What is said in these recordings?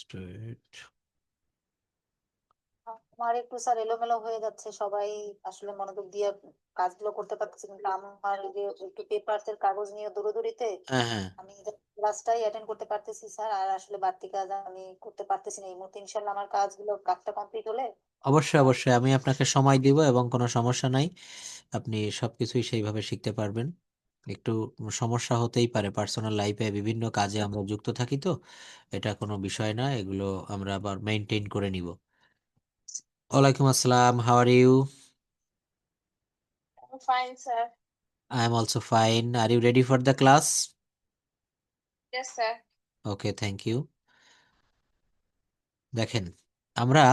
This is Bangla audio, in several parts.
Straight. আমার একটু স্যার এলোমেলো হয়ে যাচ্ছে, সবাই আসলে মনোযোগ দিয়ে কাজগুলো করতে পারতেছে, কিন্তু আমার এই যে একটু পেপারস এর কাগজ নিয়ে দৌড়োদৌড়িতে হ্যাঁ, হ্যাঁ, আমি ক্লাসটাই অ্যাটেন্ড করতে পারতেছি স্যার, আর আসলে বাড়তি কাজ আমি করতে পারতেছি না এই মুহূর্তে। ইনশাল্লাহ আমার কাজটা কমপ্লিট হলে অবশ্যই আহ, অবশ্যই আমি আপনাকে সময় দিব এবং কোনো সমস্যা নাই। আপনি সবকিছুই সেইভাবে শিখতে পারবেন। একটু সমস্যা হতেই পারে, পার্সোনাল লাইফে বিভিন্ন কাজে আমরা যুক্ত থাকি, তো এটা কোনো বিষয় না, এগুলো আমরা আবার মেনটেন করে নিব। ওয়ালাইকুম আসসালাম, how are you? I'm fine, sir. I am also fine. Are you ready for the class? Yes, sir. Okay, thank you. দেখেন, আমরা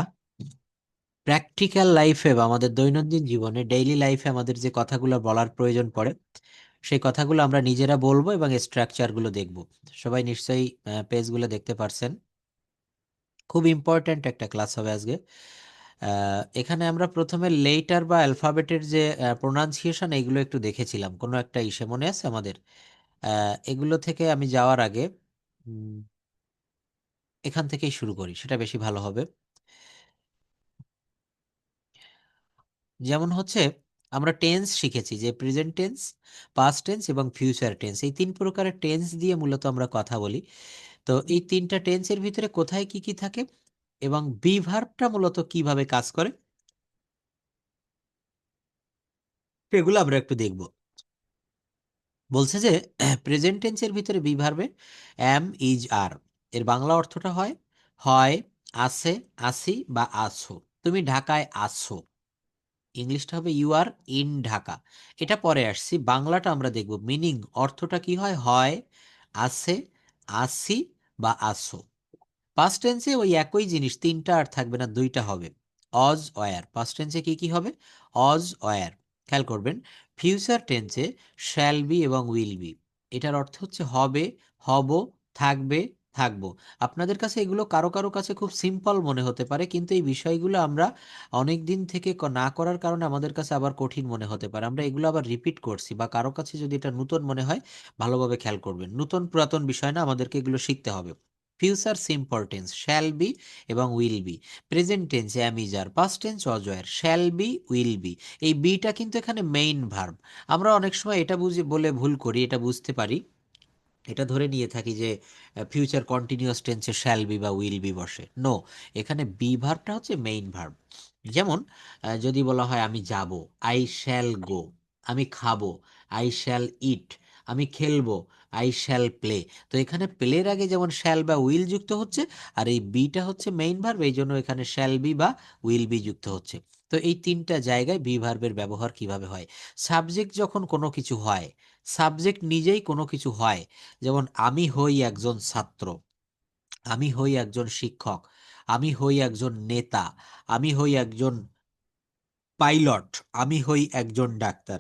প্র্যাকটিক্যাল লাইফে বা আমাদের দৈনন্দিন জীবনে ডেইলি লাইফে আমাদের যে কথাগুলো বলার প্রয়োজন পড়ে, সেই কথাগুলো আমরা নিজেরা বলবো এবং স্ট্রাকচারগুলো দেখব। সবাই নিশ্চয়ই পেজগুলো দেখতে পারছেন। খুব ইম্পর্ট্যান্ট একটা ক্লাস হবে আজকে। এখানে আমরা প্রথমে লেটার বা অ্যালফাবেটের যে প্রোনাউন্সিয়েশন এইগুলো একটু দেখেছিলাম, কোনো একটা ইসে মনে আছে আমাদের? এগুলো থেকে আমি যাওয়ার আগে উম, এখান থেকেই শুরু করি, সেটা বেশি ভালো হবে। যেমন হচ্ছে, আমরা টেন্স শিখেছি যে প্রেজেন্ট টেন্স, পাস্ট টেন্স এবং ফিউচার টেন্স, এই তিন প্রকারের টেন্স দিয়ে মূলত আমরা কথা বলি। তো এই তিনটা টেন্সের ভিতরে কোথায় কি কি থাকে এবং বি ভার্বটা মূলত কিভাবে কাজ করে, সেগুলো আমরা একটু দেখব। বলছে যে প্রেজেন্ট টেন্সের ভিতরে বি ভার্বে অ্যাম, ইজ, আর, এর বাংলা অর্থটা হয় হয় আছে, আসি বা আছো। তুমি ঢাকায় আছো, ইংলিশটা হবে ইউ আর ইন ঢাকা। এটা পরে আসছি, বাংলাটা আমরা দেখব। মিনিং, অর্থটা কি হয় হয়, আছে, আসি বা আসো। পাস্ট টেন্সে ওই একই জিনিস, তিনটা আর থাকবে না, দুইটা হবে। অজ, ওয়ার। পাস্ট টেন্সে কি কি হবে? অজ, ওয়ার। খেয়াল করবেন, ফিউচার টেন্সে শ্যাল বি এবং উইল বি। এটার অর্থ হচ্ছে হবে, হব, থাকবে, থাকবো। আপনাদের কাছে এগুলো কারো কারো কাছে খুব সিম্পল মনে হতে পারে, কিন্তু এই বিষয়গুলো আমরা অনেক দিন থেকে না করার কারণে আমাদের কাছে আবার কঠিন মনে হতে পারে। আমরা এগুলো আবার রিপিট করছি, বা কারো কাছে যদি এটা নতুন মনে হয়, ভালোভাবে খেয়াল করবেন, নতুন পুরাতন বিষয় না, আমাদেরকে এগুলো শিখতে হবে। Future simple tense shall be এবং will be. Present tense am, is, are. Past tense was, were. Shall be, will be. এই বিটা কিন্তু এখানে মেইন ভার্ব। আমরা অনেক সময় এটা বুঝে বলে ভুল করি, এটা বুঝতে পারি, এটা ধরে নিয়ে থাকি যে ফিউচার কন্টিনিউয়াস টেন্সে শ্যাল বি বা উইল বি বসে। নো, এখানে বি ভার্বটা হচ্ছে মেইন ভার্ব। যেমন যদি বলা হয় আমি যাব, আই শ্যাল গো। আমি খাবো, আই শ্যাল ইট। আমি খেলবো, আই শ্যাল প্লে। তো এখানে প্লের আগে যেমন শ্যাল বা উইল যুক্ত হচ্ছে, আর এই বিটা হচ্ছে মেইন ভার্ব, এই জন্য এখানে শ্যাল বি বা উইল বি যুক্ত হচ্ছে। তো এই তিনটা জায়গায় বি ভার্বের ব্যবহার কিভাবে হয়? সাবজেক্ট যখন কোনো কিছু হয়, সাবজেক্ট নিজেই কোনো কিছু হয়, যেমন আমি হই একজন ছাত্র, আমি হই একজন শিক্ষক, আমি হই একজন নেতা, আমি হই একজন পাইলট, আমি হই একজন ডাক্তার,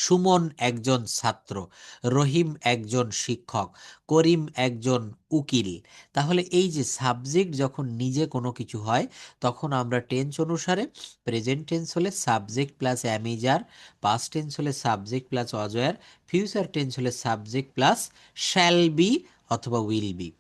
সুমন একজন ছাত্র, রহিম একজন শিক্ষক, করিম একজন উকিল। তাহলে এই যে সাবজেক্ট যখন নিজে কোনো কিছু হয়, তখন আমরা টেন্স অনুসারে প্রেজেন্ট টেন্স হলে subject plus am is are, past tense হলে সাবজেক্ট প্লাস অজয়ার, ফিউচার টেন্স হলে সাবজেক্ট প্লাস শ্যাল বি অথবা উইল বি।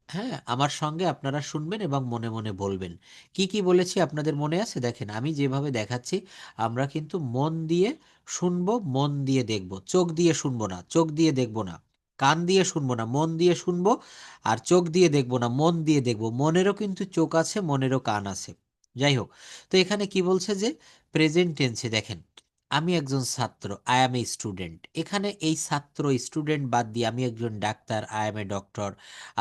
হ্যাঁ, আমার সঙ্গে আপনারা শুনবেন এবং মনে মনে বলবেন। কি কি বলেছি আপনাদের মনে আছে? দেখেন, আমি যেভাবে দেখাচ্ছি, আমরা কিন্তু মন দিয়ে শুনবো, মন দিয়ে দেখব, চোখ দিয়ে শুনবো না, চোখ দিয়ে দেখবো না, কান দিয়ে শুনবো না, মন দিয়ে শুনবো। আর চোখ দিয়ে দেখবো না, মন দিয়ে দেখবো। মনেরও কিন্তু চোখ আছে, মনেরও কান আছে। যাই হোক, তো এখানে কি বলছে যে প্রেজেন্ট টেন্সে দেখেন, আমি একজন ছাত্র, আই এম এ স্টুডেন্ট। এখানে এই ছাত্র স্টুডেন্ট বাদ দিয়ে আমি একজন ডাক্তার, আই এম এ ডক্টর।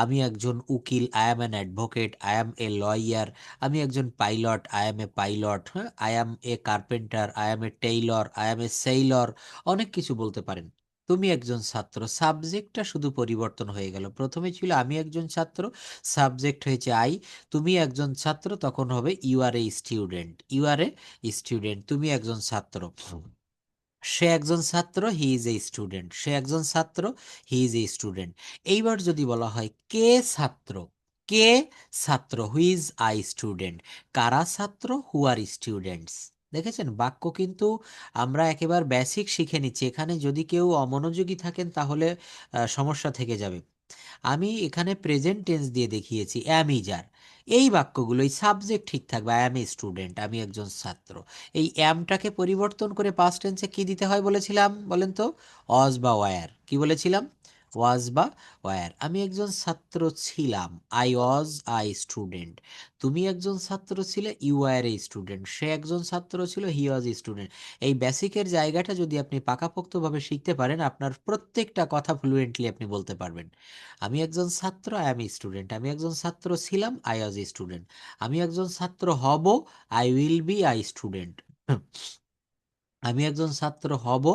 আমি একজন উকিল, I am an advocate, I am a lawyer. আমি একজন pilot, I am a pilot. হ্যাঁ, I am a carpenter, I am a tailor, I am a sailor. অনেক কিছু বলতে পারেন। তুমি একজন ছাত্র, সাবজেক্টটা শুধু পরিবর্তন হয়ে গেল। প্রথমে ছিল আমি একজন ছাত্র, সাবজেক্ট হয়েছে আই। তুমি একজন ছাত্র, তখন হবে you are a student, you are a student, তুমি একজন ছাত্র। সে একজন ছাত্র, হি ইজ এ স্টুডেন্ট, সে একজন ছাত্র, হি ইজ এ স্টুডেন্ট। এইবার যদি বলা হয় কে ছাত্র, কে ছাত্র, হুইজ আই স্টুডেন্ট, কারা ছাত্র, হু আর স্টুডেন্টস। দেখেছেন, বাক্য কিন্তু আমরা একেবারে বেসিক শিখে নিচ্ছি। এখানে যদি কেউ অমনোযোগী থাকেন, তাহলে সমস্যা থেকে যাবে। আমি এখানে প্রেজেন্ট টেন্স দিয়ে দেখিয়েছি অ্যাম ইজ আর। এই বাক্যগুলো এই সাবজেক্ট ঠিক থাকবে, আই অ্যাম এ স্টুডেন্ট, আমি একজন ছাত্র। এই অ্যামটাকে পরিবর্তন করে পাস্ট টেন্সে কি দিতে হয় বলেছিলাম বলেন তো? ওয়াজ বা ওয়ার। কি বলেছিলাম? ওয়াজ বা ওয়ার। আমি একজন ছাত্র ছিলাম, আই ওয়াজ আই স্টুডেন্ট। তুমি একজন ছাত্র ছিলে, ইউ আর এ স্টুডেন্ট। সে একজন ছাত্র ছিল, হি ওয়াজ এ স্টুডেন্ট। এই বেসিকের জায়গাটা যদি আপনি পাকাপোক্তভাবে শিখতে পারেন, আপনার প্রত্যেকটা কথা ফ্লুয়েন্টলি আপনি বলতে পারবেন। আমি একজন ছাত্র, আই এম স্টুডেন্ট। আমি একজন ছাত্র ছিলাম, আই ওয়াজ এ স্টুডেন্ট। আমি একজন ছাত্র হব, I will be a student. আমি একজন ছাত্র হব,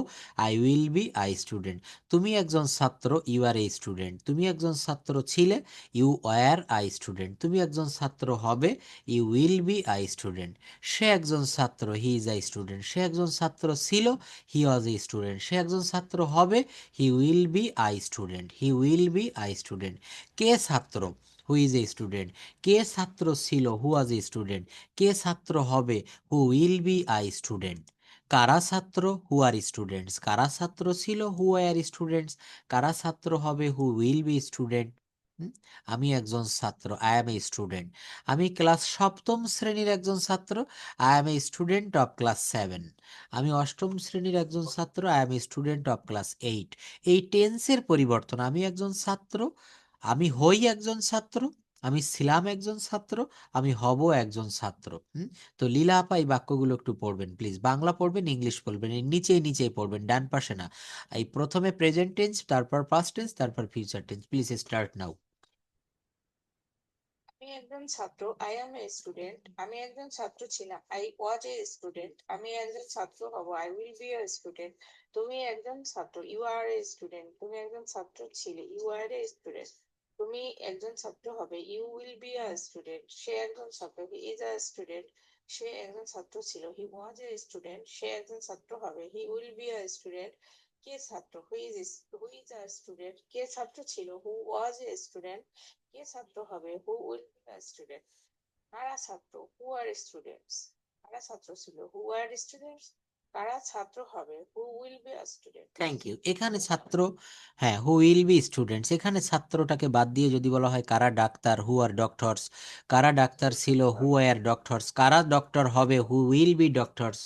I will be a student. তুমি একজন ছাত্র, ইউ আর এ স্টুডেন্ট। তুমি একজন ছাত্র ছিলে, ইউ ওয়ার আই স্টুডেন্ট। তুমি একজন ছাত্র হবে, you will be a student. সে একজন ছাত্র, হি ইজ আই স্টুডেন্ট। সে একজন ছাত্র ছিল, হি ওয়াজ এ স্টুডেন্ট। সে একজন ছাত্র হবে, he will be a student. He will be a student. কে ছাত্র? Who is a student. কে ছাত্র ছিল? Who was a student. কে ছাত্র হবে? Who will be a student. কারা ছাত্র? Who are students. কারা ছাত্র ছিল? Who are students. কারা ছাত্র হবে? Who will B student. আমি একজন ছাত্র, আই এম এ স্টুডেন্ট। আমি ক্লাস সপ্তম শ্রেণীর একজন ছাত্র, I am a student of class 7। আমি অষ্টম শ্রেণীর একজন ছাত্র, I am a student of class 8। এই টেন্সের পরিবর্তন, আমি একজন ছাত্র, আমি হই একজন ছাত্র, আমি ছিলাম একজন ছাত্র, আমি হব একজন ছাত্র। তো লীলা আপা এই বাক্যগুলো একটু পড়বেন প্লিজ। বাংলা পড়বেন, ইংলিশ পড়বেন, এর নিচেই নিচেই পড়বেন, ডান পাশে না। এই প্রথমে প্রেজেন্ট টেন্স, তারপর পাস্ট টেন্স, তারপর ফিউচার টেন্স। প্লিজ স্টার্ট নাও। আমি একজন ছাত্র, আই এম এ স্টুডেন্ট। আমি একজন ছাত্র ছিলাম, আই ওয়াজ এ স্টুডেন্ট। আমি একজন ছাত্র হব, I will be A student. তুমি একজন ছাত্র, ইউ আর এ স্টুডেন্ট। তুমি একজন ছাত্র ছিলে, ইউ আর এ স্টুডেন্ট। তুমি একজন ছাত্র হবে, you will be a student. সে একজন ছাত্র, হি ইজ আ স্টুডেন্ট। সে একজন ছাত্র ছিল, হি ওয়াজ এ স্টুডেন্ট। সে একজন ছাত্র হবে, he will be a student. কে ছাত্র? Who is a student. কে ছাত্র ছিল? Who was a student. কে ছাত্র হবে? Who will be a student. কারা ছাত্র? Who are students. কারা ছাত্র ছিল? Who are students. কারা ছাত্র হবে? Who will be a student. Thank you. এখানে ছাত্র, হ্যাঁ, হু উইল বি স্টুডেন্টস। এখানে ছাত্রটাকে বাদ দিয়ে যদি বলা হয় কারা ডাক্তার, হু আর ডক্টরস। কারা ডাক্তার ছিল? Who R doctors. কারা ডক্টর হবে? Who will B doctors.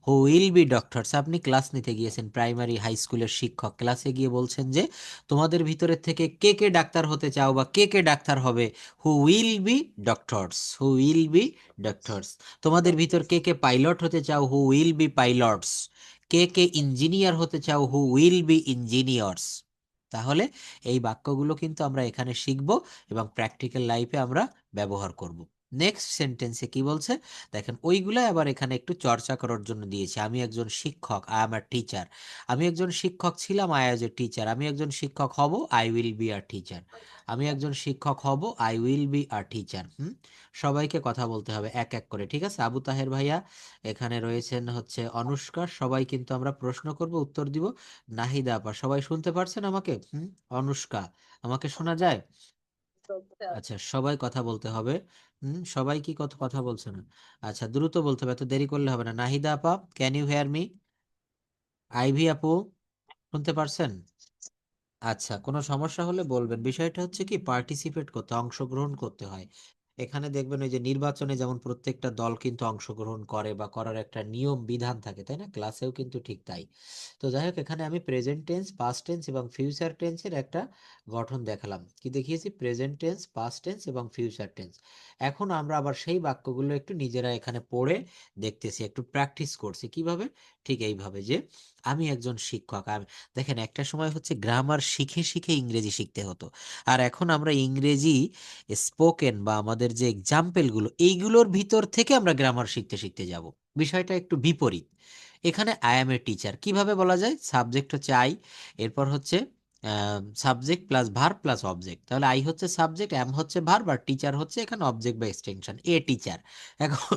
Who will B doctors. আপনি ক্লাস নিতে গিয়েছেন, প্রাইমারি হাই স্কুলের শিক্ষক, ক্লাসে গিয়ে বলছেন যে তোমাদের ভিতরের থেকে কে কে ডাক্তার হতে চাও বা কে কে ডাক্তার হবে? Who will B doctors. Who will B doctors. তোমাদের ভিতর কে কে পাইলট হতে চাও? হু will B pilots. K K engineer হতে চাও? হু উইল বি ইঞ্জিনিয়ার্স। তাহলে এই বাক্যগুলো কিন্তু আমরা এখানে শিখব এবং প্র্যাকটিক্যাল লাইফে আমরা ব্যবহার করব। নেক্সট সেন্টেন্সে কি বলছে দেখেন, ওইগুলা আবার এখানে একটু চর্চা করার জন্য দিয়েছি। আমি একজন শিক্ষক, আই এম আ টিচার। আমি একজন শিক্ষক ছিলাম, আই অ্যাজ এ টিচার। আমি একজন শিক্ষক হব, I will be a teacher. আমি একজন শিক্ষক হব, I will be a teacher. সবাইকে কথা বলতে হবে এক এক করে, ঠিক আছে? আবু তাহের ভাইয়া, এখানে রয়েছেন হচ্ছে অনুষ্কা। সবাই কিন্তু আমরা প্রশ্ন করব, উত্তর দিব। নাহিদা আপা, সবাই শুনতে পারছেন আমাকে? অনুষ্কা, আমাকে শোনা যায়? আচ্ছা, সবাই কথা বলতে হবে। সবাই কি কথা কথা বলছে না? আচ্ছা, দ্রুত বলতে হবে, এত দেরি করলে হবে না। নাহিদা আপা, can you hear me? Ivy আপু, শুনতে পারছেন? আচ্ছা, কোনো সমস্যা হলে বলবেন। বিষয়টা হচ্ছে কি, পার্টিসিপেট করতে, অংশগ্রহণ করতে হয়। এখানে দেখবেন ওই যে নির্বাচনে যেমন প্রত্যেকটা দল কিন্তু অংশগ্রহণ করে বা করার একটা নিয়ম বিধান থাকে, তাই না? ক্লাসেও কিন্তু ঠিক তাই। তো যাই হোক, এখানে আমি প্রেজেন্ট টেন্স, পাস্ট টেন্স এবং ফিউচার টেন্সের একটা গঠন দেখালাম। কি দেখিয়েছি? প্রেজেন্ট টেন্স, পাস্ট টেন্স এবং ফিউচার টেন্স। এখন আমরা আবার সেই বাক্যগুলো একটু নিজেরা এখানে পড়ে দেখতেছি, একটু প্র্যাকটিস করছি। কিভাবে? ঠিক এইভাবে যে আমি একজন শিক্ষক। দেখেন, একটা সময় হচ্ছে গ্রামার শিখে শিখে ইংরেজি শিখতে হতো, আর এখন আমরা ইংরেজি স্পোকেন বা আমাদের যে এক্সাম্পলগুলো, এইগুলোর ভিতর থেকে আমরা গ্রামার শিখতে শিখতে যাব। বিষয়টা একটু বিপরীত। এখানে আই এম এ টিচার কিভাবে বলা যায়? সাবজেক্ট হচ্ছে আই, এরপর হচ্ছে subject plus verb plus object. তাহলে আই হচ্ছে সাবজেক্ট, এম হচ্ছে ভার্ব, আর টিচার হচ্ছে এখানে অবজেক্ট বা এক্সটেনশন, এ টিচার। এখন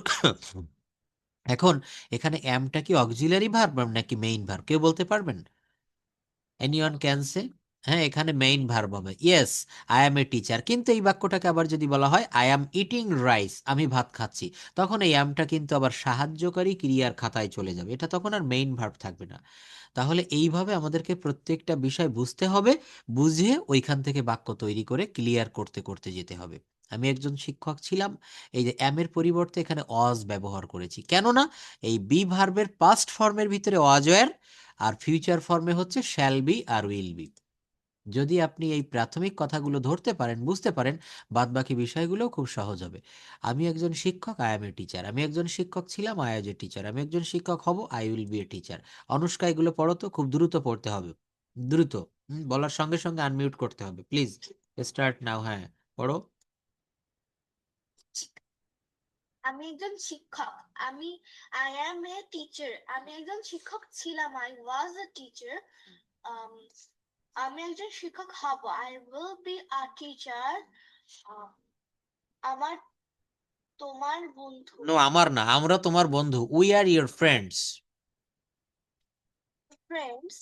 এখন এখানে এমটা কি অক্সিলারি ভার্ব নাকি মেইন ভার্ব, কেউ বলতে পারবেন? Anyone can say? হ্যাঁ, এখানে মেইন ভার্ব হবে। Yes, I am a teacher. কিন্তু এই বাক্যটাকে আবার যদি বলা হয় আই অ্যাম ইটিং রাইস, আমি ভাত খাচ্ছি, তখন এই অ্যামটা কিন্তু আবার সাহায্যকারী ক্রিয়ার খাতায় চলে যাবে, এটা তখন আর মেইন ভার্ব থাকবে না। তাহলে এইভাবে আমাদেরকে প্রত্যেকটা বিষয় বুঝতে হবে, বুঝে ওইখান থেকে বাক্য তৈরি করে ক্লিয়ার করতে করতে যেতে হবে। আমি একজন শিক্ষক ছিলাম, এই যে এম এর পরিবর্তে এখানে অজ ব্যবহার করেছি, কেননা এই বি ভার্বের পাস্ট ফর্মের ভিতরে অজ ওয়্যার, আর ফিউচার ফর্মে হচ্ছে শ্যাল বি আর উইল বি। যদি আপনি এই প্রাথমিক কথাগুলো ধরতে পারেন, বুঝতে পারেন, বাদবাকি বিষয়গুলোও খুব সহজ হবে। আমি একজন শিক্ষক, আই এম এ টিচার। আমি একজন শিক্ষক ছিলাম, আই এজ এ টিচার। আমি একজন শিক্ষক হব, I will be a teacher. Anushka এগুলো পড়ো তো, খুব দ্রুত পড়তে হবে, দ্রুত। বলার সঙ্গে সঙ্গে আনমিউট করতে হবে, প্লিজ। স্টার্ট নাও। হ্যাঁ, পড়ো। আমি একজন শিক্ষক। আমি আই অ্যাম এ টিচার। আমি একজন শিক্ষক ছিলাম, আই ওয়াজ এ টিচার। আমি একজন শিক্ষক হব, I will be a teacher. আমার তোমার বন্ধু। নো, আমার না, আমরা তোমার বন্ধু, we are your friends. Friends.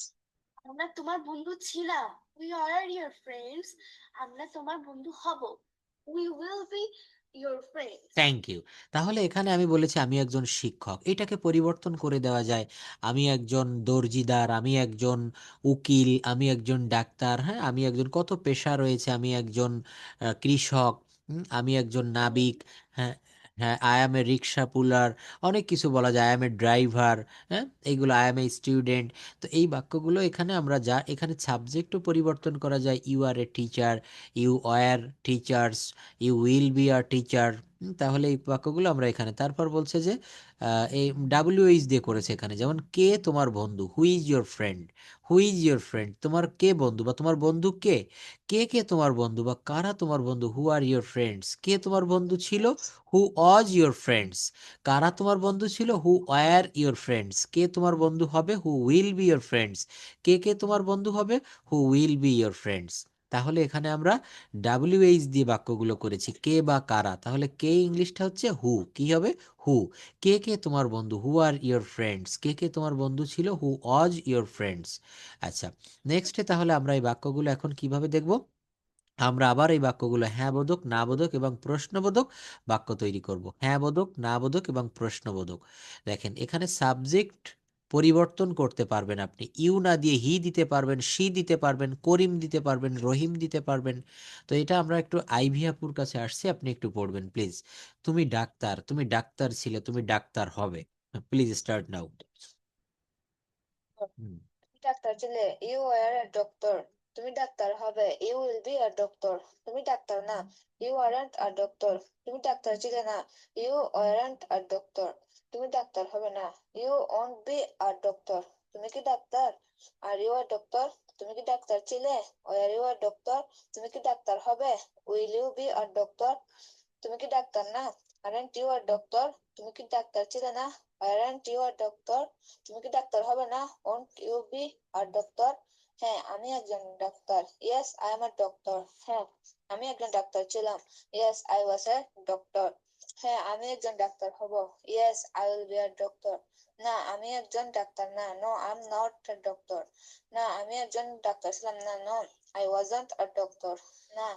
আমরা তোমার বন্ধু ছিলাম, উই আর ইয়োর ফ্রেন্ডস। আমরা তোমার বন্ধু হব, we will be your friends. Thank you. তাহলে এখানে আমি বলেছি আমি একজন শিক্ষক, এটাকে পরিবর্তন করে দেওয়া যায়। আমি একজন দর্জিদার, আমি একজন উকিল, আমি একজন ডাক্তার, হ্যাঁ, আমি একজন, কত পেশা রয়েছে, আমি একজন কৃষক, আমি একজন নাবিক, হ্যাঁ, হ্যাঁ, আই এম এ রিক্সা পুলার, অনেক কিছু বলা যায়, আই এম এ ড্রাইভার, হ্যাঁ, এইগুলো, আই এম এ স্টুডেন্ট। তো এই বাক্যগুলো এখানে আমরা যা, এখানে সাবজেক্টও পরিবর্তন করা যায়, you are a teacher, you were teachers, you will be a teacher. তাহলে এই বাক্যগুলো আমরা এখানে, তারপর বলছে যে এই ডাব্লিউএইচ দিয়ে করেছে এখানে, যেমন কে তোমার বন্ধু, who is your friend, who is your friend, তোমার কে বন্ধু বা তোমার বন্ধু কে, কে কে তোমার বন্ধু বা কারা তোমার বন্ধু, হু আর ইয়োর ফ্রেন্ডস, কে তোমার বন্ধু ছিল, হু অজ ইয়োর ফ্রেন্ডস, কারা তোমার বন্ধু ছিল, হু ওয়্যার ইয়োর ফ্রেন্ডস, কে তোমার বন্ধু হবে, who will be your friends, কে কে তোমার বন্ধু হবে, who will be your friends. তাহলে এখানে আমরা ডাব্লিউএইচ দিয়ে বাক্যগুলো করেছি, কে বা কারা, তাহলে কে ইংলিশটা হচ্ছে হু, কি হবে, হু। কে কে তোমার বন্ধু, হু আর ইয়োর ফ্রেন্ডস, কে কে তোমার বন্ধু ছিল, হু অজ ইয়োর ফ্রেন্ডস। আচ্ছা, নেক্সটে তাহলে আমরা এই বাক্যগুলো এখন কিভাবে দেখব। আমরা আবার এই বাক্যগুলো হ্যাঁ বোধক, না বোধক এবং প্রশ্নবোধক বাক্য তৈরি করব। হ্যাঁ বোধক, না বোধক এবং প্রশ্নবোধক। দেখেন এখানে সাবজেক্ট পরিবর্তন করতে পারবেন আপনি, ইউ না দিয়ে হি দিতে পারবেন, সি দিতে পারবেন, করিম দিতে পারবেন, রহিম দিতে পারবেন। তো এটা আমরা একটু আইভি আপুর কাছে আসছি, আপনি একটু পড়বেন প্লিজ। তুমি ডাক্তার, তুমি ডাক্তার ছিলে, তুমি ডাক্তার হবে। Please start now. তুমি ডাক্তার ছিলে, ইউ আর এ ডক্টর। তুমি ডাক্তার হবে, you will be a doctor. তুমি ডাক্তার না, ইউ আরন্ট আ ডক্টর। তুমি ডাক্তার ছিলে না, ইউ আরন্ট আ ডক্টর। তুমি ডাক্তার হবে না, you won't be a doctor. তুমি কি ডাক্তার, আর ইউ আর ডক্টর। তুমি কি ডাক্তার ছিলে, আর ইউ আর ডক্টর। তুমি কি ডাক্তার হবে, will you be a doctor. তুমি কি ডাক্তার না, আরন্ট ইউ আ ডক্টর। তুমি কি ডাক্তার ছিলে না, আরন্ট ইউ আ ডক্টর। তুমি কি ডাক্তার হবে না, won't you be a doctor. হ্যাঁ, আমি একজন ডাক্তার, yes I am a doctor. হ্যাঁ, আমি একজন ডাক্তার ছিলাম, yes I was a doctor. হ্যাঁ, আমি একজন ডাক্তার হব, yes I will be a doctor. না, আমি একজন ডাক্তার না, no I am not a doctor. না, আমি একজন ডাক্তার ছিলাম না, no I wasn't a doctor. না,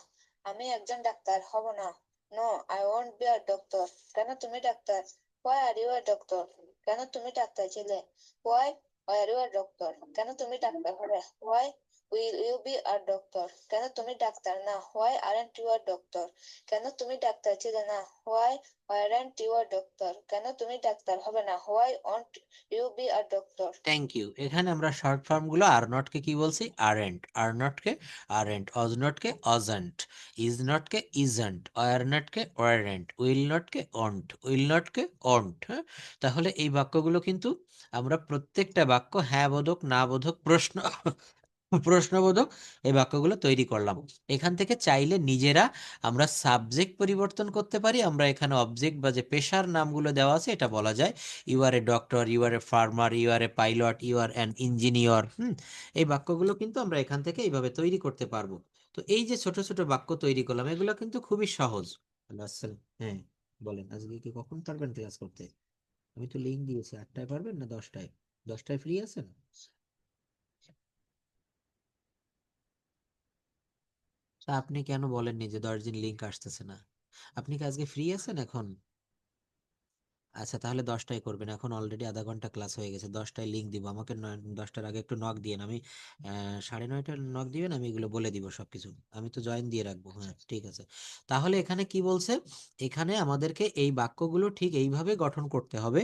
আমি একজন ডাক্তার হব না, no I won't be a doctor. কেন তুমি ডাক্তার, why are you a doctor. কেন তুমি ডাক্তার ছিলে, why are you a doctor. কেন তুমি ডাক্তার হবে, why will you be a doctor. কেন তুমি ডাক্তার না, why aren't you a doctor. কেন তুমি ডাক্তার ছিলে না, why aren't you a doctor. কেন তুমি ডাক্তার হবে না, why won't you be a doctor. Thank you. এখানে আমরা শর্ট ফর্ম গুলো, আর নট কে কি বলছি, আরেন্ট, আর নট কে আরেন্ট, অজ নট কে অজন্ট, ইজ নট কে ইজন্ট, ওয়ার নট কে ওয়ারেন্ট, উইল নট কে অন্ট, উইল নট কে অন্ট। হ্যাঁ, তাহলে এই বাক্যগুলো কিন্তু আমরা প্রত্যেকটা বাক্য হ্যাঁ বোধক, না বোধক, প্রশ্নবোধক এই বাক্যগুলো তৈরি করলাম। এখান থেকে চাইলে নিজেরা আমরা সাবজেক্ট পরিবর্তন করতে পারি। আমরা এখানে অবজেক্ট বা যে পেশার নামগুলো দেওয়া আছে এটা বলা যায়, you are a doctor, you are a farmer, you are a pilot, you are an engineer. এই বাক্যগুলো কিন্তু আমরা এখান থেকে এইভাবে তৈরি করতে পারবো। তো এই যে ছোট ছোট বাক্য তৈরি করলাম, এগুলো কিন্তু খুবই সহজ। আসসালাম, হ্যাঁ, বলেন আজকে কি কখন পারবেন ক্লাস করতে? আমি তো লিঙ্ক দিয়েছি, 8টায় পারবেন না 10টায়? 10টায় ফ্রি আছেন? তা আপনি কেন বলেননি যে 10 দিন লিংক আসতেছে না? আপনি কি আজকে ফ্রি আছেন এখন? আচ্ছা তাহলে 10টায় করবেন, এখন অলরেডি আধা ঘন্টা ক্লাস হয়ে গেছে, 10টায় লিঙ্ক দিব, আমাকে 10টার আগে একটু নক দিয়েন, আমি 9:30টায় নক দিবেন, আমি এগুলো বলে দিব সবকিছু, আমি তো জয়েন দিয়ে রাখবো। হ্যাঁ ঠিক আছে। তাহলে এখানে কি বলছে, এখানে আমাদেরকে এই বাক্যগুলো ঠিক এইভাবে গঠন করতে হবে,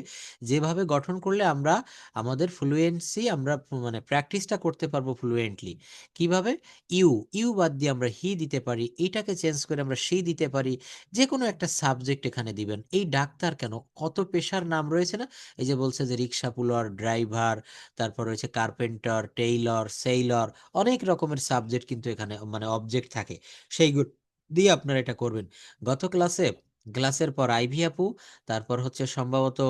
যেভাবে গঠন করলে আমরা আমাদের ফ্লুয়েন্সি আমরা মানে প্র্যাকটিসটা করতে পারবো ফ্লুয়েন্টলি। কিভাবে? ইউ, ইউ বাদ দিয়ে আমরা হি দিতে পারি, এটাকে চেঞ্জ করে আমরা সি দিতে পারি, যে কোনো একটা সাবজেক্ট এখানে দিবেন। এই ডাক্তার কেন, কত পেশার নাম রয়েছে না, এই যে বলছে যে রিক্সা পুলার, ড্রাইভার, তারপর রয়েছে কার্পেন্টার, টেইলর, সেইলর, অনেক রকমের সাবজেক্ট কিন্তু এখানে মানে অবজেক্ট থাকে, সেইগুলো দিয়ে আপনারা এটা করবেন। গত ক্লাসের পর আইভি আপু, তারপর হচ্ছে সম্ভবত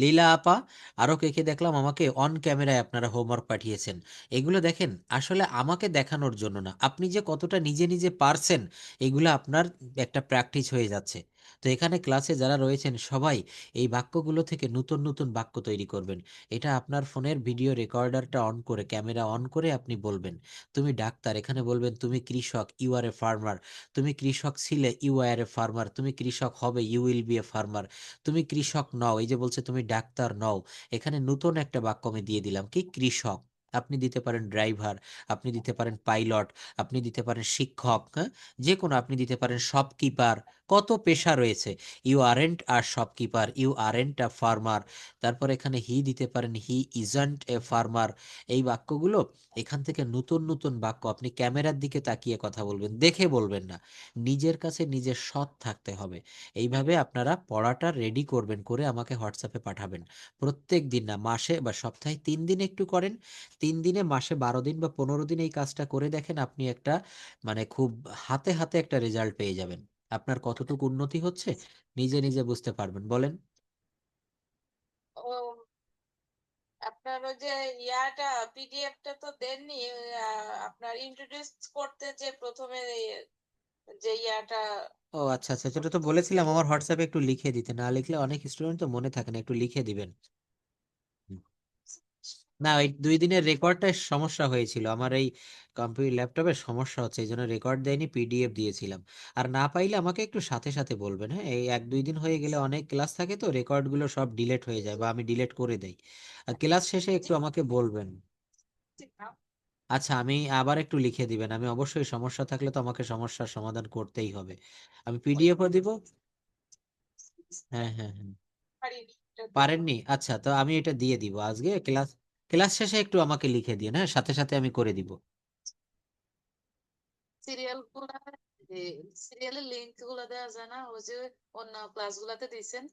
লীলা আপা, আরো কে কে দেখলাম আমাকে অন ক্যামেরায় আপনারা হোমওয়ার্ক পাঠিয়েছেন। এগুলো দেখেন আসলে আমাকে দেখানোর জন্য না, আপনি যে কতটা নিজে নিজে পারছেন এগুলো আপনার একটা প্র্যাকটিস হয়ে যাচ্ছে। তো এখানে ক্লাসে যারা রয়েছেন সবাই এই বাক্যগুলো থেকে নতুন নতুন বাক্য তৈরি করবেন। এটা আপনার ফোনের ভিডিও রেকর্ডারটা অন করে, ক্যামেরা অন করে আপনি বলবেন তুমি ডাক্তার, এখানে বলবেন তুমি কৃষক, ইউ আর এ ফার্মার, তুমি কৃষক ছিলে, ইউ আর এ ফার্মার, তুমি কৃষক হবে, you will be a farmer, তুমি কৃষক নও, এই যে বলছে তুমি ডাক্তার নও, এখানে নতুন একটা বাক্য আমি দিয়ে দিলাম কি কৃষক। আপনি দিতে পারেন ড্রাইভার, আপনি দিতে পারেন পাইলট, আপনি দিতে পারেন শিক্ষক, হ্যাঁ, যে কোনো, আপনি দিতে পারেন শপকিপার, কত পেশা রয়েছে। You aren't are shopkeeper, you aren't a farmer. তারপর এখানে হি দিতে পারেন হি ইজন্ট এ ফার্মার। এই বাক্যগুলো এখান থেকে নতুন নতুন বাক্য আপনি ক্যামেরার দিকে তাকিয়ে কথা বলবেন, দেখে বলবেন না, নিজের কাছে নিজের সৎ থাকতে হবে। এইভাবে আপনারা পড়াটা রেডি করবেন, করে আমাকে হোয়াটসঅ্যাপে পাঠাবেন। প্রত্যেক দিন না, মাসে বা সপ্তাহে 3 দিন একটু করেন, 3 দিনে মাসে 12 দিন বা 15 দিন এই কাজটা করে দেখেন, আপনি একটা মানে খুব হাতে হাতে একটা রেজাল্ট পেয়ে যাবেন। আপনার কতটুকু উন্নতি হচ্ছে নিজে নিজে বুঝতে পারবেন। বলেন। ও, আপনার ওই যে ইয়াটা পিডিএফটা তো দেননি, আপনার ইন্ট্রোডিউস করতে যে প্রথমে যে ইয়াটা। ও আচ্ছা আচ্ছা, সেটা তো বলেছিলাম আমার হোয়াটসঅ্যাপে একটু লিখে দিতে, না লিখলে অনেক স্টুডেন্ট তো মনে থাকে না, একটু লিখে দিবেন। হুম। না, ওই 2 দিনের রেকর্ডটাই সমস্যা হয়েছিল, আমার এই কম্পিউটার ল্যাপটপের সমস্যা হচ্ছে, এই জন্য রেকর্ড দেয়নি, পিডিএফ দিয়েছিলাম। আর না পাইলে আমাকে একটু সাথে সাথে বলবেন, হ্যাঁ, এই 1-2 দিন হয়ে গেলে অনেক ক্লাস থাকে তো রেকর্ডগুলো সব ডিলিট হয়ে যায় বা আমি ডিলিট করে দেই, আর ক্লাস শেষে একটু আমাকে বলবেন। আচ্ছা, আমি আবার একটু লিখে দিবেন, আমি অবশ্যই, সমস্যা থাকলে তো আমাকে সমস্যার সমাধান করতেই হবে, আমি পিডিএফও দিব। হ্যাঁ হ্যাঁ হ্যাঁ। পারিনি এটা দেওয়া। পারেননি, আচ্ছা, তো আমি এটা দিয়ে দিব আজকে, ক্লাস ক্লাস শেষে একটু আমাকে লিখে দিন, হ্যাঁ, সাথে সাথে আমি করে দিব। সিরিয়াল গুলা, সিরিয়ালের লিঙ্ক গুলা দেওয়া যায় না, ওই যে অন্য ক্লাস গুলাতে দিয়েছেন।